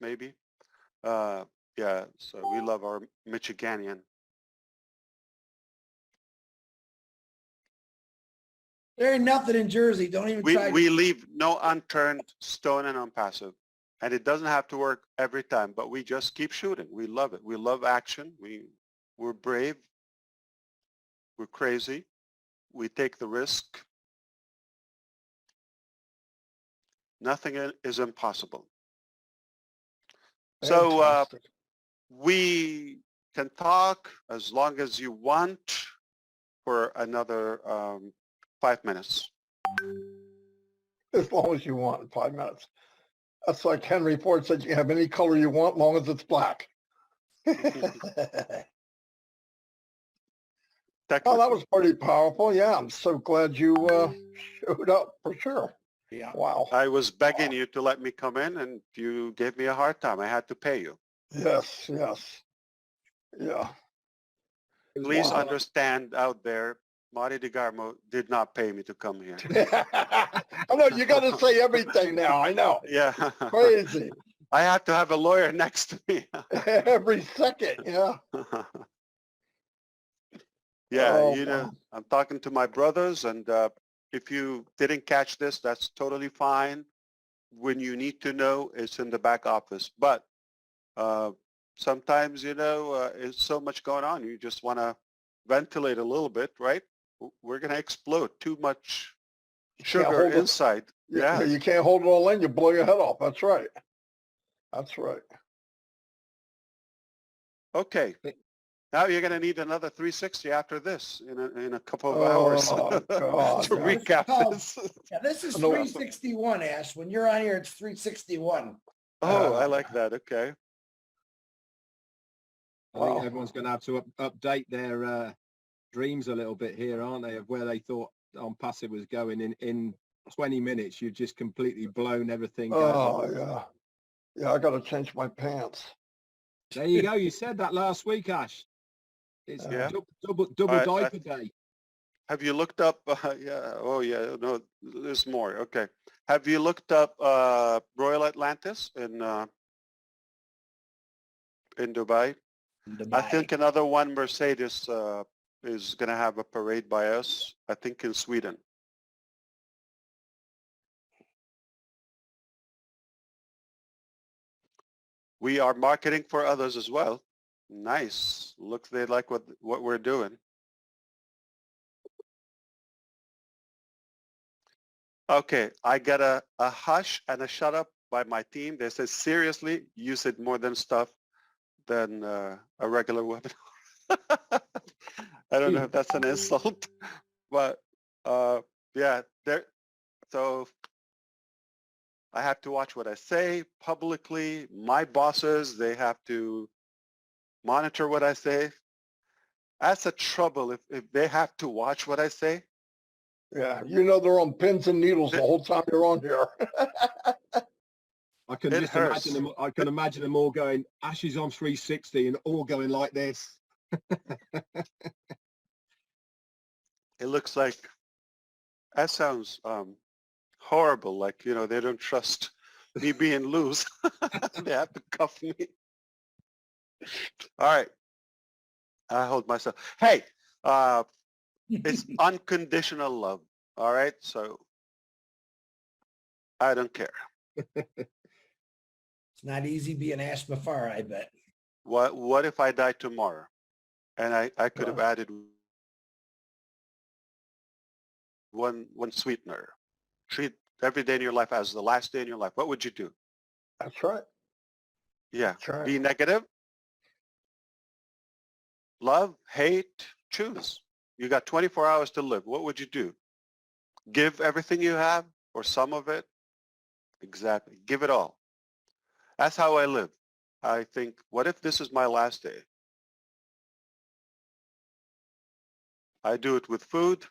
Maybe. Yeah, so we love our Michiganian. There ain't nothing in Jersey. Don't even try. We leave no unturned stone and ONPASSIVE. And it doesn't have to work every time, but we just keep shooting. We love it. We love action. We're brave. We're crazy. We take the risk. Nothing is impossible. So we can talk as long as you want for another 5 minutes. As long as you want, 5 minutes. That's like Henry Ford said, you have any color you want, long as it's black. Oh, that was pretty powerful. Yeah, I'm so glad you showed up for sure. Yeah. Wow. I was begging you to let me come in and you gave me a hard time. I had to pay you. Yes, yes. Yeah. Please understand out there, Marty DeGarmo did not pay me to come here. I know, you got to say everything now. I know. Yeah. Crazy. I have to have a lawyer next to me. Every second, yeah. Yeah, Oh, you know, I'm talking to my brothers, and if you didn't catch this, that's totally fine. When you need to know, it's in the back office. But sometimes, it's so much going on. You just want to ventilate a little bit, right? We're going to explode. Too much sugar inside. Yeah, you can't hold it all in. You blow your head off. That's right. That's right. Okay. Now you're going to need another 360 after this in a couple of hours God, to recap this. Yeah, this is 361, Ash. When you're on here, it's 361. Oh, I like that. Okay. I think everyone's going to have to update their dreams a little bit here, aren't they, of where they thought ONPASSIVE was going. In 20 minutes, you've just completely blown everything. Yeah. Yeah, I got to change my pants. There you go. You said that last week, Ash. It's double diaper day. Have you looked up? Yeah. Oh, yeah. No, there's more. Okay. Have you looked up Royal Atlantis in Dubai? I think another one, Mercedes, is going to have a parade by us, I think in Sweden. We are marketing for others as well. Nice. Looks they like what we're doing. Okay, I got a hush and a shut up by my team. They said, seriously, you said more than stuff than a regular webinar. I don't know if that's an insult, but yeah, so I have to watch what I say publicly. My bosses, they have to monitor what I say. That's a trouble if they have to watch what I say. Yeah, they're on pins and needles the whole time you're on here. I can just imagine them. I can imagine them all going, Ash is on 360 and all going like this. It looks like that sounds horrible. Like, they don't trust me being loose. They have to cuff me. All right. I hold myself. Hey, it's unconditional love. All right. So I don't care. It's not easy being Ash Mafar, I bet. What if I die tomorrow? And I could have added one sweetener. Treat every day in your life as the last day in your life. What would you do? That's right. Yeah. That's right. Be negative. Love, hate, choose. You got 24 hours to live. What would you do? Give everything you have or some of it? Exactly. Give it all. That's how I live. I think, what if this is my last day? I do it with food.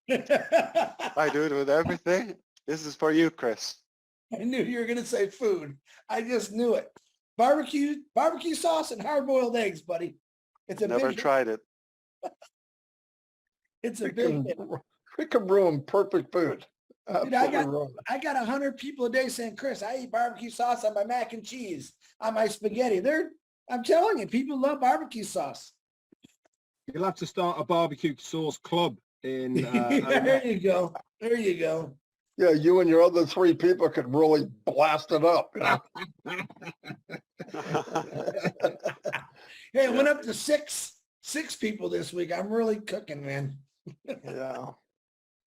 I do it with everything. This is for you, Chris. I knew you were going to say food. I just knew it. Barbecue sauce and hard-boiled eggs, buddy. It's a Never tried it. It's a big hit. We can ruin perfect food. Dude, I got 100 people a day saying, Chris, I eat barbecue sauce on my mac and cheese, on my spaghetti. I'm telling you, people love barbecue sauce. You'll have to start a barbecue sauce club in. There you go. There you go. Yeah, you and your other 3 people could really blast it up. Hey, it went up to six people this week. I'm really cooking, man. Yeah.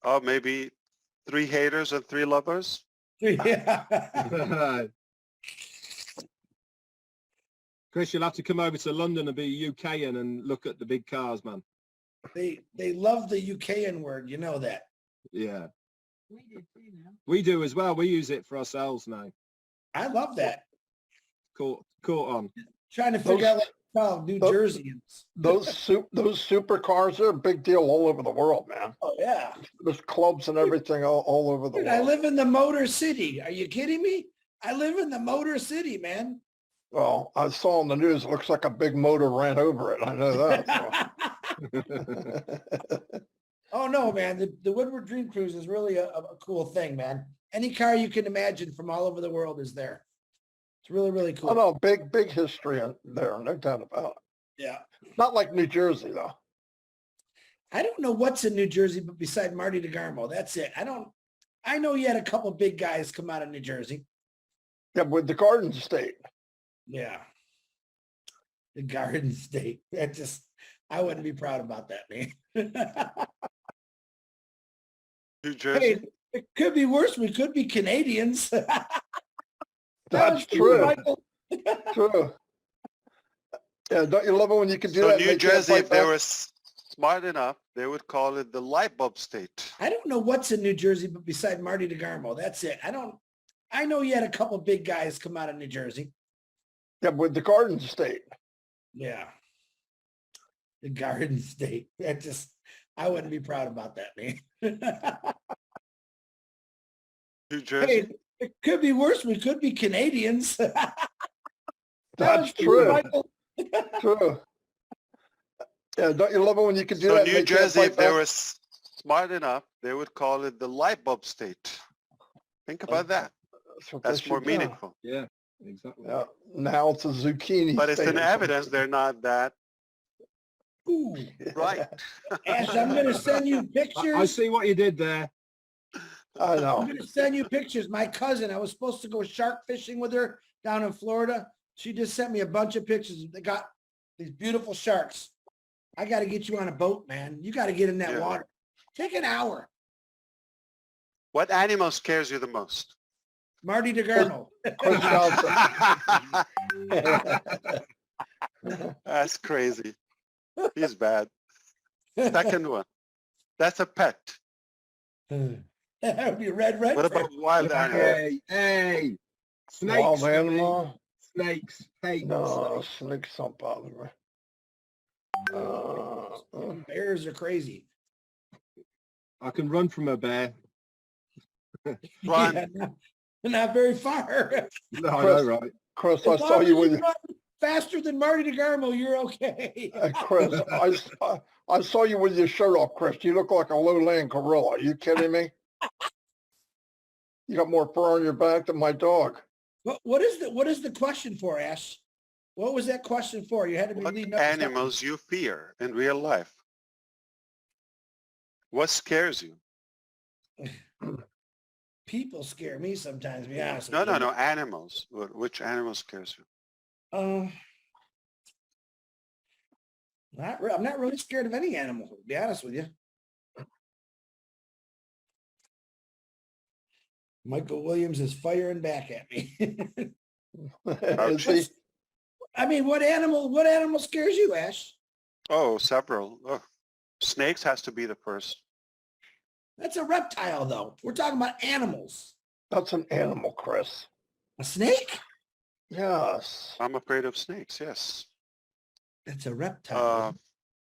Oh, maybe 3 haters and 3 lovers. Yeah. Chris, you'll have to come over to London and be UKian and look at the big cars, man. They love the UKian word. You know that. Yeah. We do as well. We use it for ourselves now. I love that. Caught on. Trying to figure out what to call New Jerseyans. Those supercars are a big deal all over the world, man. Oh, yeah. There's clubs and everything all over the world. I live in the Motor City. Are you kidding me? I live in the Motor City, man. Well, I saw on the news, it looks like a big motor ran over it. I know that. Oh, no, man. The Woodward Dream Cruise is really a cool thing, man. Any car you can imagine from all over the world is there. It's really, really cool. Oh, no, big history in there. No doubt about it. Yeah. Not like New Jersey, though. I don't know what's in New Jersey, but beside Marty DeGarmo, that's it. I know you had a couple big guys come out of New Jersey. Yeah, with the Garden State. Yeah. The Garden State. That just, I wouldn't be proud about that, man. New Jersey. Hey, it could be worse. We could be Canadians. That's true. True. Yeah, don't you love it when you can do So that? and New they can't Jersey, fight if they back? were smart enough, they would call it the light bulb state. I don't know what's in New Jersey, but beside Marty DeGarmo, that's it. I know you had a couple big guys come out of New Jersey. Yeah, with the Garden State. Yeah. The Garden State. That just, I wouldn't be proud about that, man. New Jersey. Hey, it could be worse. We could be Canadians. That's true. True. Yeah, don't you love it when you can do So that? and New they can't Jersey, fight if they back? were smart enough, they would call it the light bulb state. Think about that. what they That's more should do. meaningful. Yeah, exactly. Yeah, now it's a zucchini. But it's state an or evidence something. they're not that Ooh. right. Ash, I'm going to send you pictures. I see what you did there. I I'm know. going to send you pictures. My cousin, I was supposed to go shark fishing with her down in Florida. She just sent me a bunch of pictures. They got these beautiful sharks. I got to get you on a boat, man. You got to get in that Yeah. water. Take an hour. What animal scares you the most? Marty DeGarmo. Chris Johnson. That's crazy. He's bad. Second one. That's a pet. That would be Redfern. What about wild animal? Hey, snakes. Wild for me. animal? Snakes. Hate No, snakes. snakes don't bother me. Bears are crazy. I can run from a bear. Run. Yeah, not very far. No, I Chris, know, right? Chris, As I long saw as you with run faster than Marty DeGarmo, you're okay. Chris. I saw you with your shirt off, Chris. You look like a lowland gorilla. Are you kidding me? You got more fur on your back than my dog. What is the question for, Ash? What was that question for? You had to be What leading up to something. animals you fear in real life? What scares you? People scare me sometimes, to be honest No, with you. no, no, animals. Which animal scares you? I'm not really scared of any animal, to be honest with you. Michael Williams is firing back at me. Is he? I mean, what animal scares you, Ash? Oh, several. Oh, snakes has to be the first. That's a reptile, though. We're talking about animals. That's an animal, Chris. A snake? Yes. I'm afraid of snakes, yes. That's a reptile.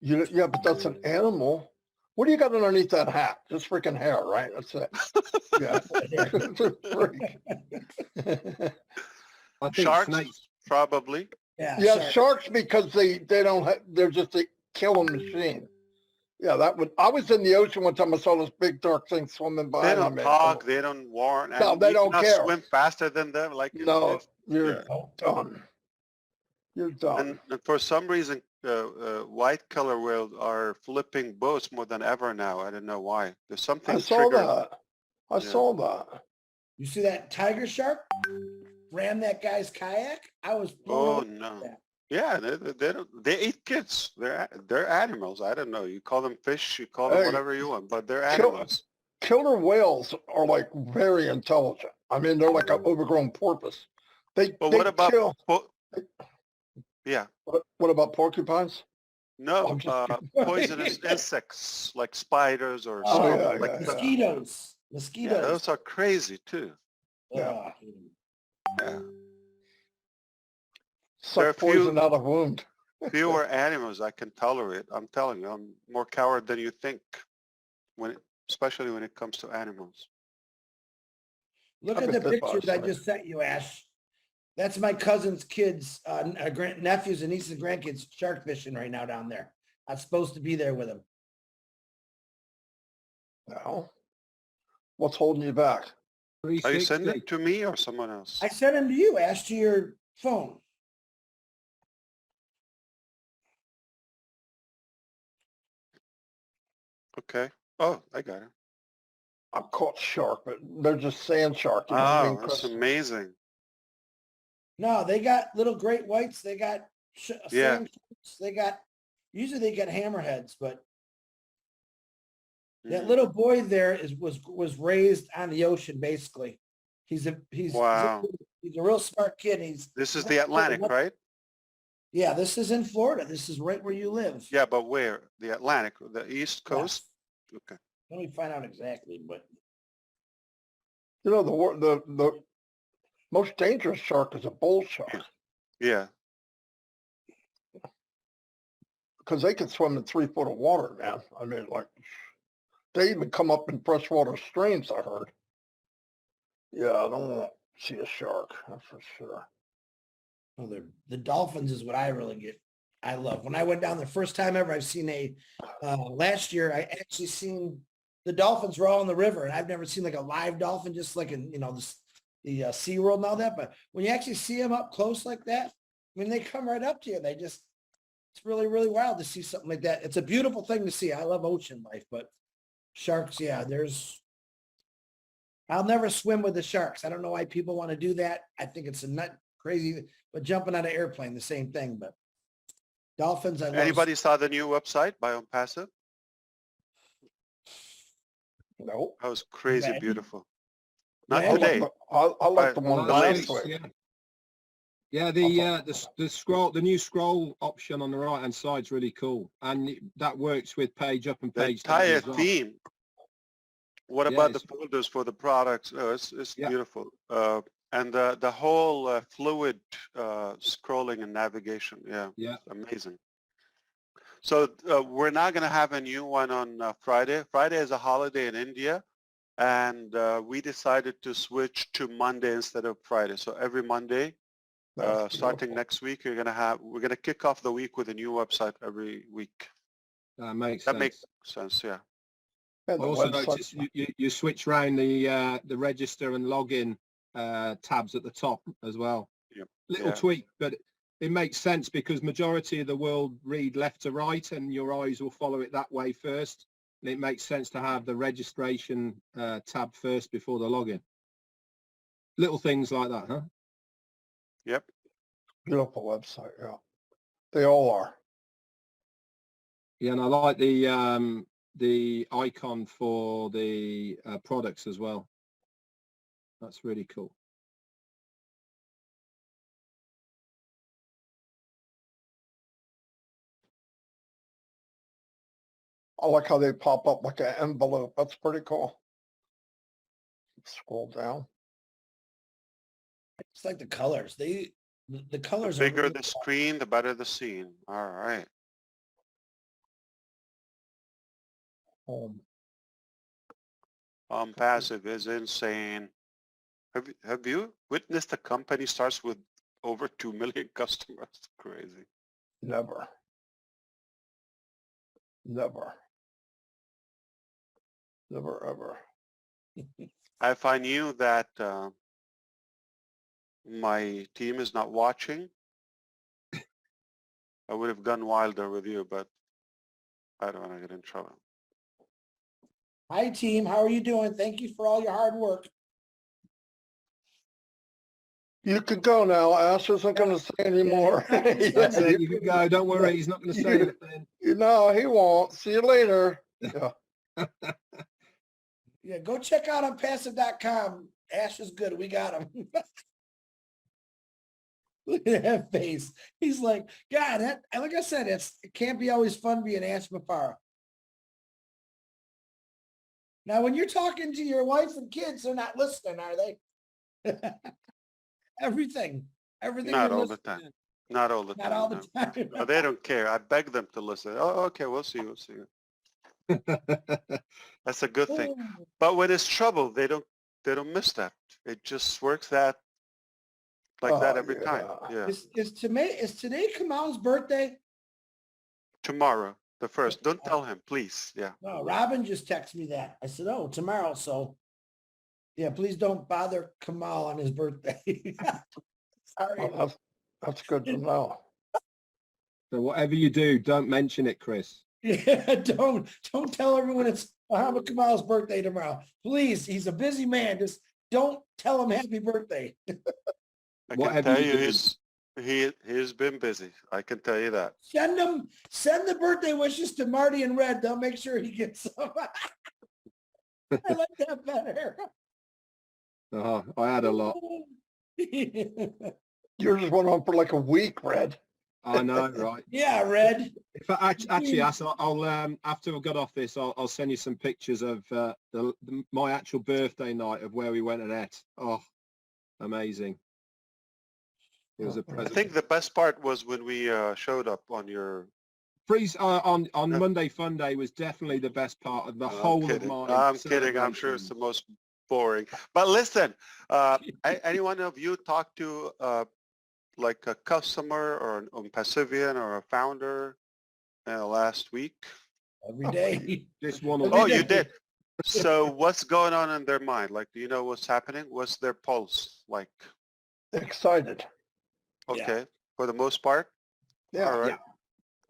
Yeah, but that's an animal. What do you got underneath that hat? Just freaking hair, right? That's it. Yeah. It's a freak. I think Sharks, snakes. probably. Yeah, sharks because they don't have, they're just a killing machine. Yeah, I was in the ocean one time. I saw this big dark thing swimming by. They and I don't mean, talk, they don't warn. No, and they you don't cannot care. swim faster than them. Like No, you're yeah. done. You're done. And for some reason, white killer whales are flipping boats more than ever now. I don't know why. There's something I saw triggered. that. I saw that. You see that tiger shark ram that guy's kayak? I was blown Oh away no. by that. Yeah, they eat kids. They're animals. I don't know. You call them fish, you call them Hey, whatever you want, but they're kill- animals. Killer whales are like very intelligent. I mean, they're like an overgrown porpoise. But They what about kill. yeah. What about porcupines? No, I'm just kidding. poisonous insects like spiders or Oh, something yeah, like yeah. that. Mosquitoes. Yeah, Mosquitoes. those are crazy too. Ugh. Yeah. Suck few- poison out of wound. Fewer animals I can tolerate. I'm telling you, I'm more coward than you think, especially when it comes to animals. Look I've at been the bit by a pictures I snake. just sent you, Ash. That's my cousin's kids, nephews and nieces and grandkids shark fishing right now down there. I'm supposed to be there with them. No. What's holding you back? Are you 360. sending it to me or someone else? I sent them to you, Ash, to your phone. Okay. Oh, I got it. I caught shark, but they're just sand shark. You know what I Oh, mean, that's Chris? amazing. No, they got little great whites. They got Yeah. Sand sharks, usually they got hammerheads, but that Mm. little boy there was raised on the ocean, basically. He's a Wow. real smart kid. This is the Atlantic, right? Yeah, this is in Florida. This is right where you live. Yeah, but where? The Atlantic, the East Coast? Yes. Okay. Let me find out exactly, but You know, the most dangerous shark is a bull shark Yeah. because they can swim in 3 foot of water, man. I mean, like, they even come up in freshwater streams, I heard. Yeah, I don't want to see a shark, that's for sure. well, the dolphins is what I love. When I went down the first time ever, I've seen last year, I actually seen the dolphins were all in the river, and I've never seen like a live dolphin, just like in, the SeaWorld and all that. But when you actually see them up close like that, I mean, they come right up to you. It's really, really wild to see something like that. It's a beautiful thing to see. I love ocean life, but sharks, yeah, I'll never swim with the sharks. I don't know why people want to do that. I think it's a nut crazy, but jumping out of airplane, the same thing. But dolphins, I love. Anybody saw the new website by ONPASSIVE? No. That was crazy Okay. beautiful. Not Yeah. today. I like the one the last latest. week. Yeah, the new scroll option on the right hand side is really cool, and that works with page up and The page down entire as well. theme. What Yeah, about the it's- folders for the products? Oh, it's Yeah. beautiful. And the whole fluid scrolling and navigation. Yeah, Yeah, amazing. So we're not going to have a new one on Friday. Friday is a holiday in India, and we decided to switch to Monday instead of Friday. So every Monday, That's starting beautiful. next week, we're going to kick off the week with a new website every week. that makes That sense. makes sense, yeah. And I the also website, noticed you switch around the register and login tabs at the top as well. Yep. Little Yeah. tweak, but it makes sense because majority of the world read left to right, and your eyes will follow it that way first. And it makes sense to have the registration tab first before the login. Little things like that, huh? Yep. beautiful website, yeah. They all are. Yeah, and I like the icon for the products as well. That's really cool. I like how they pop up like an envelope. That's pretty cool. Scroll down. It's like the colors. The The colors are bigger really the screen, the better the scene. All right. Home. ONPASSIVE is insane. Have you witnessed a company starts with over 2 million customers? Crazy. Never. Never. Never ever. If I knew that my team is not watching, I would have gone wilder with you, but I don't want to get in trouble. Hi, team. How are you doing? Thank you for all your hard work. You can go now. Ash isn't going to say anymore. That's it. You can go. Don't worry. He's not going to say anything. You know, he won't. See you later. Yeah. Yeah, go check out ONPASSIVE.com. Ash is good. We got him. Look at that face. He's like, God, like I said, it can't be always fun being Ash Mafara. Now, when you're talking to your wife and kids, they're not listening, are they? Everything. Not all the time. To. Not all the Not time. all the No. time. No, they don't care. I beg them to listen. Oh, okay, we'll see. We'll see. That's a good thing. But when it's trouble, they don't miss that. It just works that every time. Yeah. Is today Kamal's birthday? Tomorrow, the 1st. Don't tell him, please. Yeah. No, Robin just texted me that. I said, oh, tomorrow. So yeah, please don't bother Kamal on his birthday. Sorry. Oh, that's good to know. So whatever you do, don't mention it, Chris. Yeah, don't tell everyone it's Muhammad Kamal's birthday tomorrow. Please, he's a busy man. Just don't tell him happy birthday. I can tell you He's been busy. I can tell you that. Send the birthday wishes to Marty and Red. They'll make sure he gets some. I like that better. I had a lot. Yours went on for like a week, Red. I know, right? Yeah, Red. If I actually, I'll after we got off this, I'll send you some pictures of my actual birthday night of where we went and ate. Oh, amazing! It was a I present. think the best part was when we showed up on your. Freeze on No. Monday Fun Day was definitely the best part of the I'm whole kidding. of I'm mine. kidding. I'm sure it's the most boring. But listen, any one of you talk to like a customer or an ONPASSIVian or a founder last week? Every day. This one. Every Oh, day. you did. So what's going on in their mind? Like, do you know what's happening? What's their pulse like? Excited. Okay, for the most part. Yeah. All right.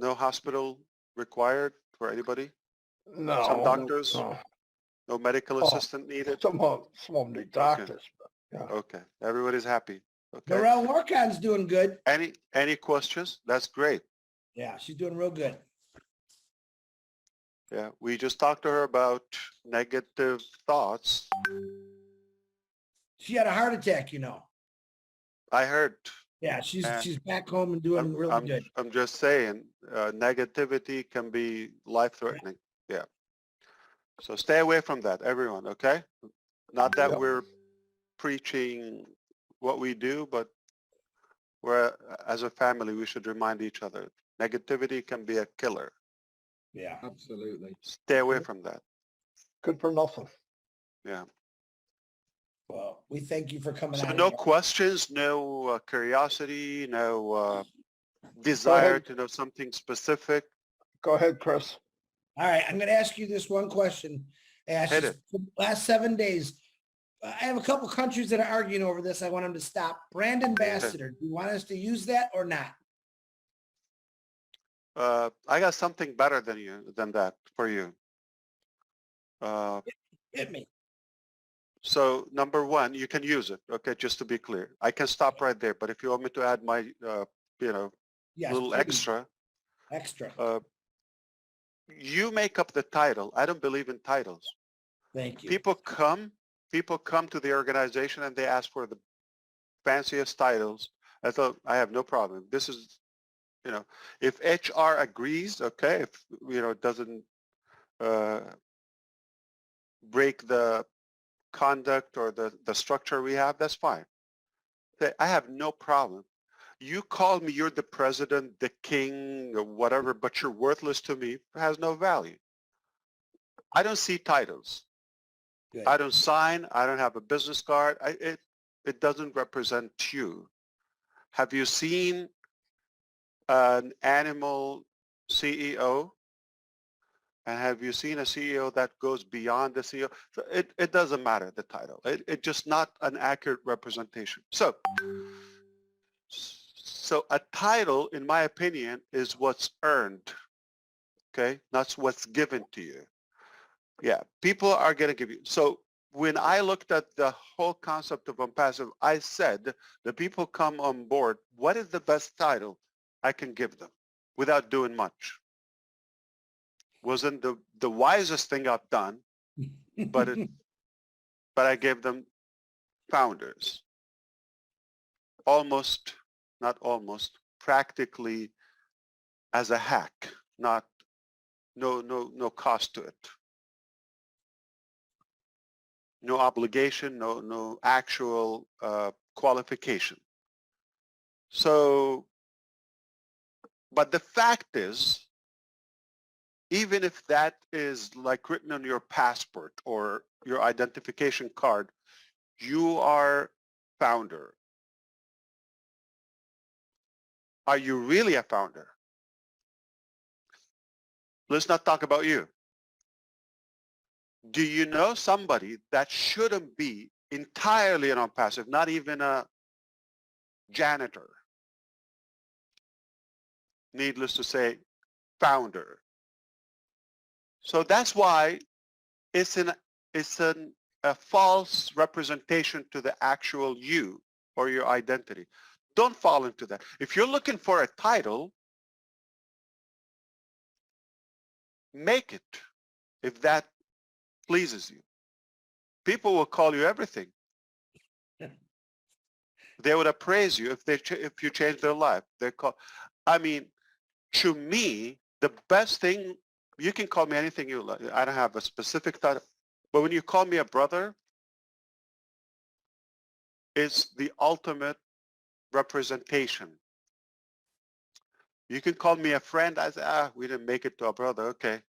No hospital required for anybody. No. Some doctors. No. No medical Oh, assistant needed. Some of them need doctors. But, yeah. Okay, everybody's happy. Okay. Darrell Warcon's doing good. Any questions? That's great. Yeah, she's doing real good. Yeah, we just talked to her about negative thoughts. She had a heart attack, you know. I heard. Yeah, she's And back home and doing really good. I'm just saying, negativity can be life-threatening. Yeah. So stay away from that, everyone. Okay. Not that Yep. we're preaching what we do, but we're as a family, we should remind each other. Negativity can be a killer. Yeah. Absolutely. Stay away from that. Good for nothing. Yeah. Well, we thank you for coming So on. no again. questions, no curiosity, no desire to know something specific. Go ahead, Chris. All right, I'm going to ask you this one question. Ash, Hit it. for the last 7 days, I have a couple countries that are arguing over this. I want them to stop. Brand ambassador, do you want us to use that or not? I got something better than that for you. Hit me. So number one, you can use it. Okay, just to be clear, I can stop right there. But if you want me to add my, Yes, little please. extra, Extra. you make up the title. I don't believe in titles. Thank you. People come to the organization and they ask for the fanciest titles. I thought I have no problem. This is, if HR agrees, okay, if, it doesn't break the conduct or the structure we have, that's fine. I have no problem. You call me, you're the president, the king, or whatever, but you're worthless to me. It has no value. I don't see titles. Good. I don't sign. I don't have a business card. It doesn't represent you. Have you seen an animal CEO? And have you seen a CEO that goes beyond the CEO? So it doesn't matter, the title. It's just not an accurate representation. So a title, in my opinion, is what's earned, okay? That's what's given to you. Yeah, people are going to give you. So when I looked at the whole concept of ONPASSIVE, I said, the people come on board, what is the best title I can give them without doing much? Wasn't the wisest thing I've done, but I gave them founders. Practically as a hack, no cost to it. No obligation, no actual qualification. So, but the fact is, even if that is like written on your passport or your identification card, you are founder. Are you really a founder? Let's not talk about you. Do you know somebody that shouldn't be entirely an ONPASSIVE, not even a janitor? Needless to say, founder. So that's why it's a false representation to the actual you or your identity. Don't fall into that. If you're looking for a title, make it if that pleases you. People will call you everything. They would appraise you if you change their life. I mean, to me, the best thing, you can call me anything you like. I don't have a specific title, but when you call me a brother, it's the ultimate representation. You can call me a friend. I say, we didn't make it to a brother. Okay.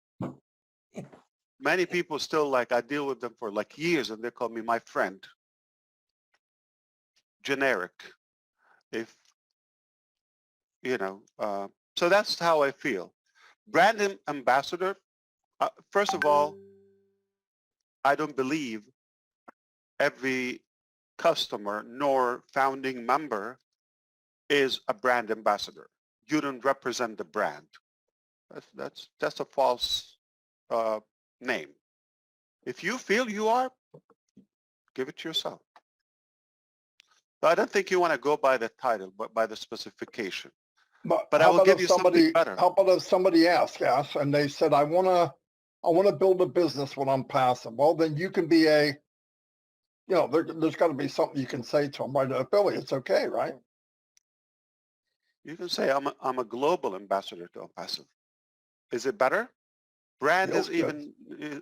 Many people still I deal with them for years and they call me my friend. Generic. If, so that's how I feel. Brand ambassador, first of all, I don't believe every customer nor founding member is a brand ambassador. You don't represent the brand. That's a false name. If you feel you are, give it to yourself. So I don't think you want to go by the title, but by the specification. But I will give you something better. How about if somebody asks us and they said, I want to build a business with ONPASSIVE. Well, then you can be there's got to be something you can say to them, right? Affiliates, okay, right? You can say, I'm a global ambassador to ONPASSIVE. Is it better? Brand is even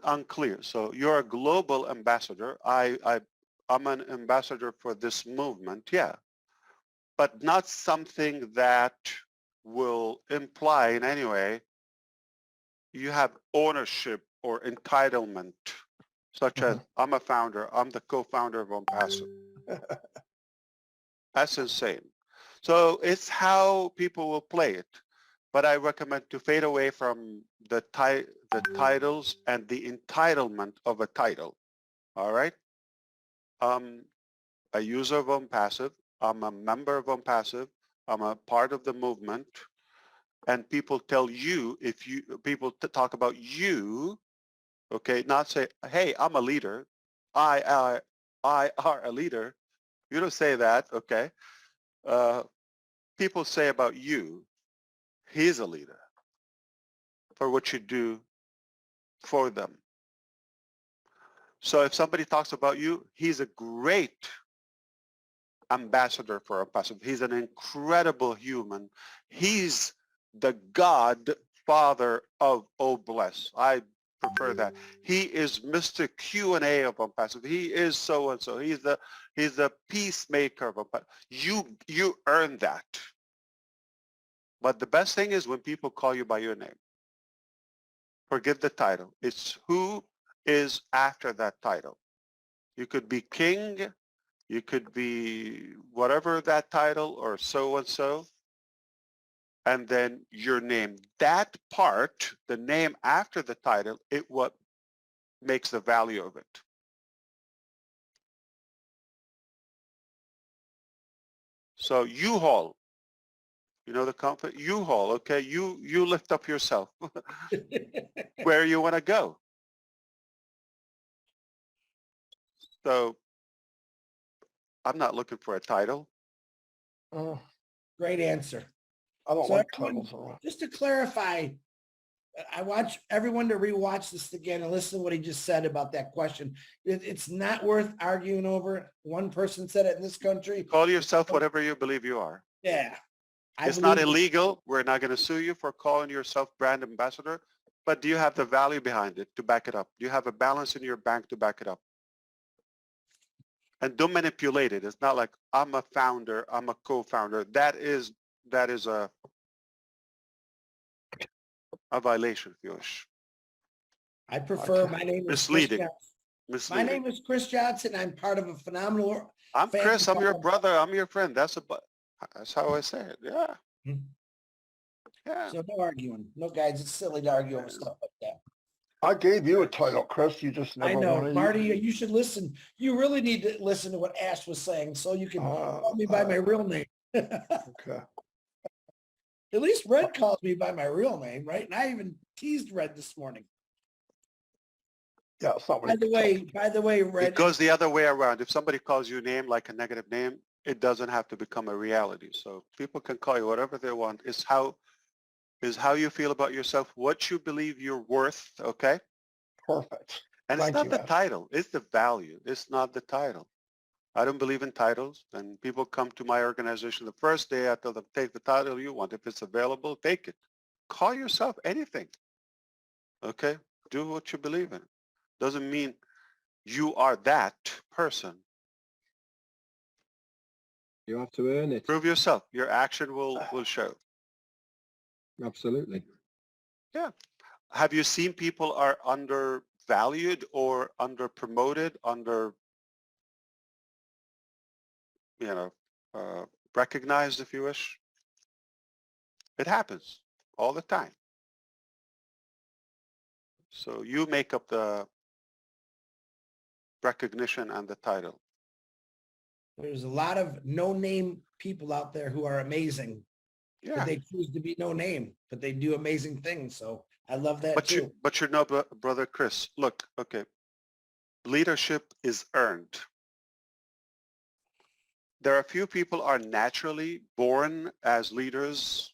unclear. So you're a global ambassador. I'm an ambassador for this movement, yeah, but not something that will imply in any way you have ownership or entitlement, such as I'm a founder, I'm the co-founder of ONPASSIVE. That's insane. So it's how people will play it. But I recommend to fade away from the titles and the entitlement of a title. All right? I'm a user of ONPASSIVE. I'm a member of ONPASSIVE. I'm a part of the movement. And people tell you, people talk about you, okay, not say, hey, I'm a leader. I are a leader. You don't say that, okay? People say about you, he's a leader for what you do for them. So if somebody talks about you, he's a great ambassador for ONPASSIVE. He's an incredible human. He's the godfather of OBless. I prefer that. He is Mr. Q&A of ONPASSIVE. He is so-and-so. He's the peacemaker of ONPASSIVE. You earn that. But the best thing is when people call you by your name. Forget the title. It's who is after that title. You could be king, you could be whatever that title or so-and-so, and then your name. That part, the name after the title, what makes the value of it. So U-Haul, you know the company? U-Haul, okay? You lift up yourself. Where you want to go. So I'm not looking for a title. Great answer. I don't So like everyone, titles. just to clarify, I want everyone to rewatch this again and listen to what he just said about that question. It's not worth arguing over. One person said it in this country. Call yourself whatever you believe you are. Yeah. It's not illegal. We're not going to sue you for calling yourself brand ambassador, but do you have the value behind it to back it up? Do you have a balance in your bank to back it up? And don't manipulate it. It's not like I'm a founder, I'm a co-founder. That is a violation, if you wish. I prefer, my name is misleading. My name is Chris Johnson. I'm part of a phenomenal. I'm Chris. I'm your brother. I'm your friend. That's how I say it. Yeah. Yeah. So no arguing. No, guys, it's silly to argue over stuff like that. I gave you a title, Chris. You just never I know, wanted. Marty, you should listen. You really need to listen to what Ash was saying so you can call me by my real name. Okay. At least Red calls me by my real name, right? And I even teased Red this morning. Yeah, By the way, Red. It goes the other way around. If somebody calls you a name like a negative name, it doesn't have to become a reality. So people can call you whatever they want. It's how you feel about yourself, what you believe you're worth, okay? Perfect. And it's Thank not you, the Ash. title, it's the value. It's not the title. I don't believe in titles, and people come to my organization the first day. I tell them, take the title you want. If it's available, take it. Call yourself anything, okay? Do what you believe in. Doesn't mean you are that person. You have to earn it. Prove yourself. Your action will show. Absolutely. Yeah. Have you seen people are undervalued or under promoted, under, you know, recognized, if you wish? It happens all the time. So you make up the recognition and the title. There's a lot of no-name people out there who are amazing, Yeah. but they choose to be no name, but they do amazing things. So I love that But too. you're no, brother Chris, look, okay. Leadership is earned. There are a few people are naturally born as leaders.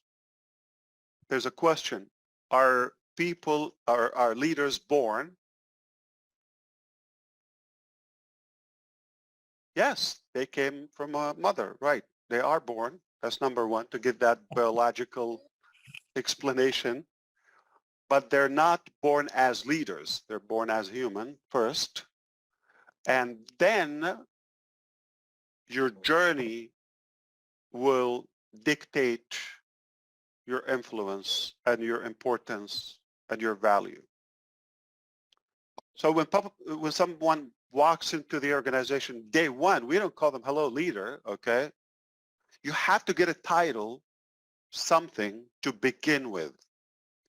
There's a question. Are leaders born? Yes, they came from a mother, right? They are born. That's number one, to give that biological explanation. But they're not born as leaders. They're born as human first. And then your journey will dictate your influence and your importance and your value. So when someone walks into the organization day one, we don't call them hello leader, okay? You have to get a title, something to begin with.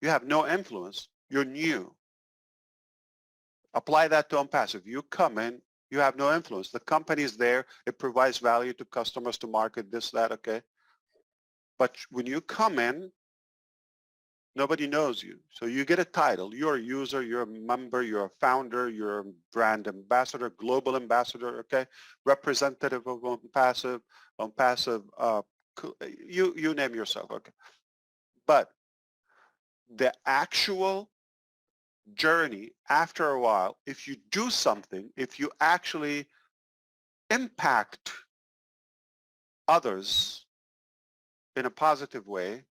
You have no influence. You're new. Apply that to ONPASSIVE. You come in, you have no influence. The company is there. It provides value to customers, to market, this, that, okay? But when you come in, nobody knows you. So you get a title. You're a user, you're a member, you're a founder, you're a brand ambassador, global ambassador, okay? Representative of ONPASSIVE, you name yourself, okay? But the actual journey after a while, if you do something, if you actually impact others in a positive way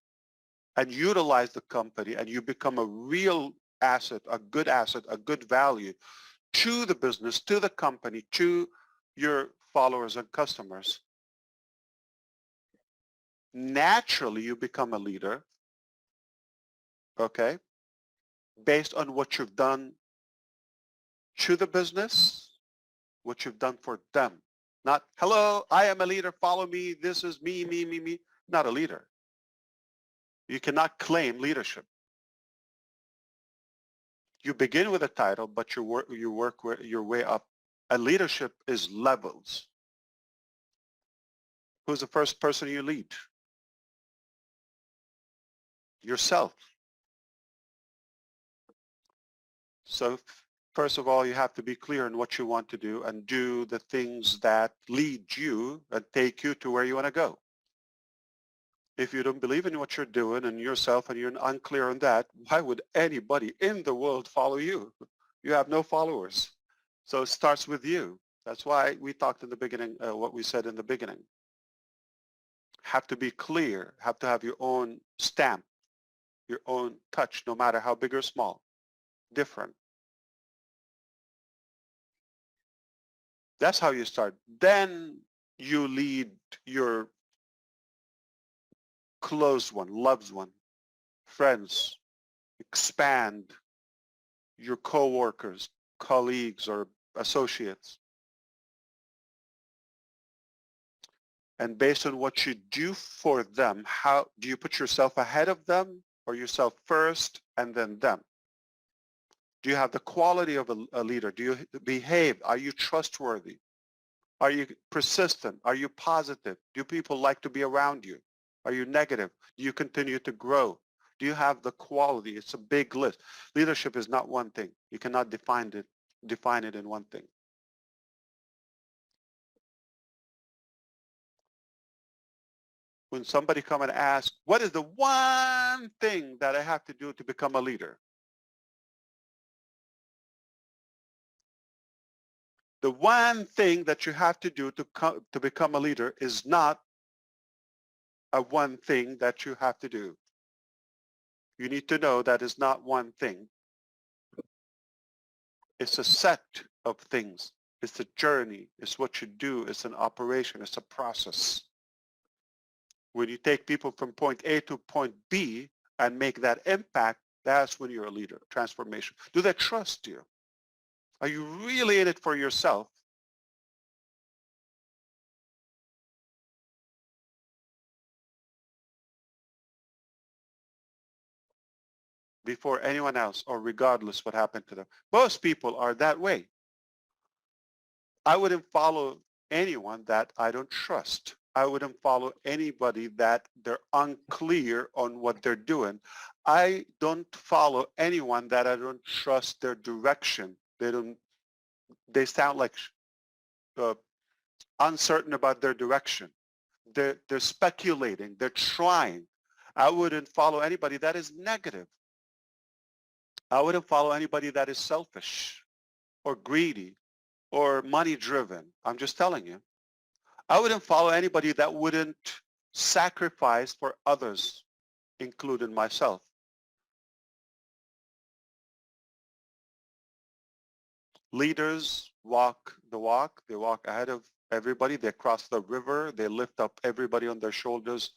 and utilize the company and you become a real asset, a good value to the business, to the company, to your followers and customers, naturally you become a leader, okay, based on what you've done to the business, what you've done for them. Not, hello, I am a leader, follow me, this is me, me, me, me. Not a leader. You cannot claim leadership. You begin with a title, but you work your way up. And leadership is levels. Who's the first person you lead? Yourself. So first of all, you have to be clear in what you want to do and do the things that lead you and take you to where you want to go. If you don't believe in what you're doing and yourself and you're unclear on that, why would anybody in the world follow you? You have no followers. So it starts with you. That's why we talked in the beginning, what we said in the beginning. Have to be clear, have to have your own stamp, your own touch, no matter how big or small, different. That's how you start. Then you lead your close one, loved one, friends, expand your coworkers, colleagues, or associates. And based on what you do for them, how do you put yourself ahead of them or yourself first and then them? Do you have the quality of a leader? Do you behave? Are you trustworthy? Are you persistent? Are you positive? Do people like to be around you? Are you negative? Do you continue to grow? Do you have the quality? It's a big list. Leadership is not one thing. You cannot define it in one thing. when somebody come and ask, what is the one thing that I have to do to become a leader? The one thing that you have to do to become a leader is not a one thing that you have to do. You need to know that is not one thing. It's a set of things. It's a journey. It's what you do. It's an operation. It's a process. When you take people from point A to point B and make that impact, that's when you're a leader. Transformation. Do they trust you? Are you really in it for yourself? Before anyone else, or regardless what happened to them. Most people are that way. I wouldn't follow anyone that I don't trust. I wouldn't follow anybody that they're unclear on what they're doing. I don't follow anyone that I don't trust their direction. They sound like uncertain about their direction. They're speculating. They're trying. I wouldn't follow anybody that is negative. I wouldn't follow anybody that is selfish or greedy or money driven. I'm just telling you. I wouldn't follow anybody that wouldn't sacrifice for others, including myself. Leaders walk the walk. They walk ahead of everybody. They cross the river. They lift up everybody on their shoulders.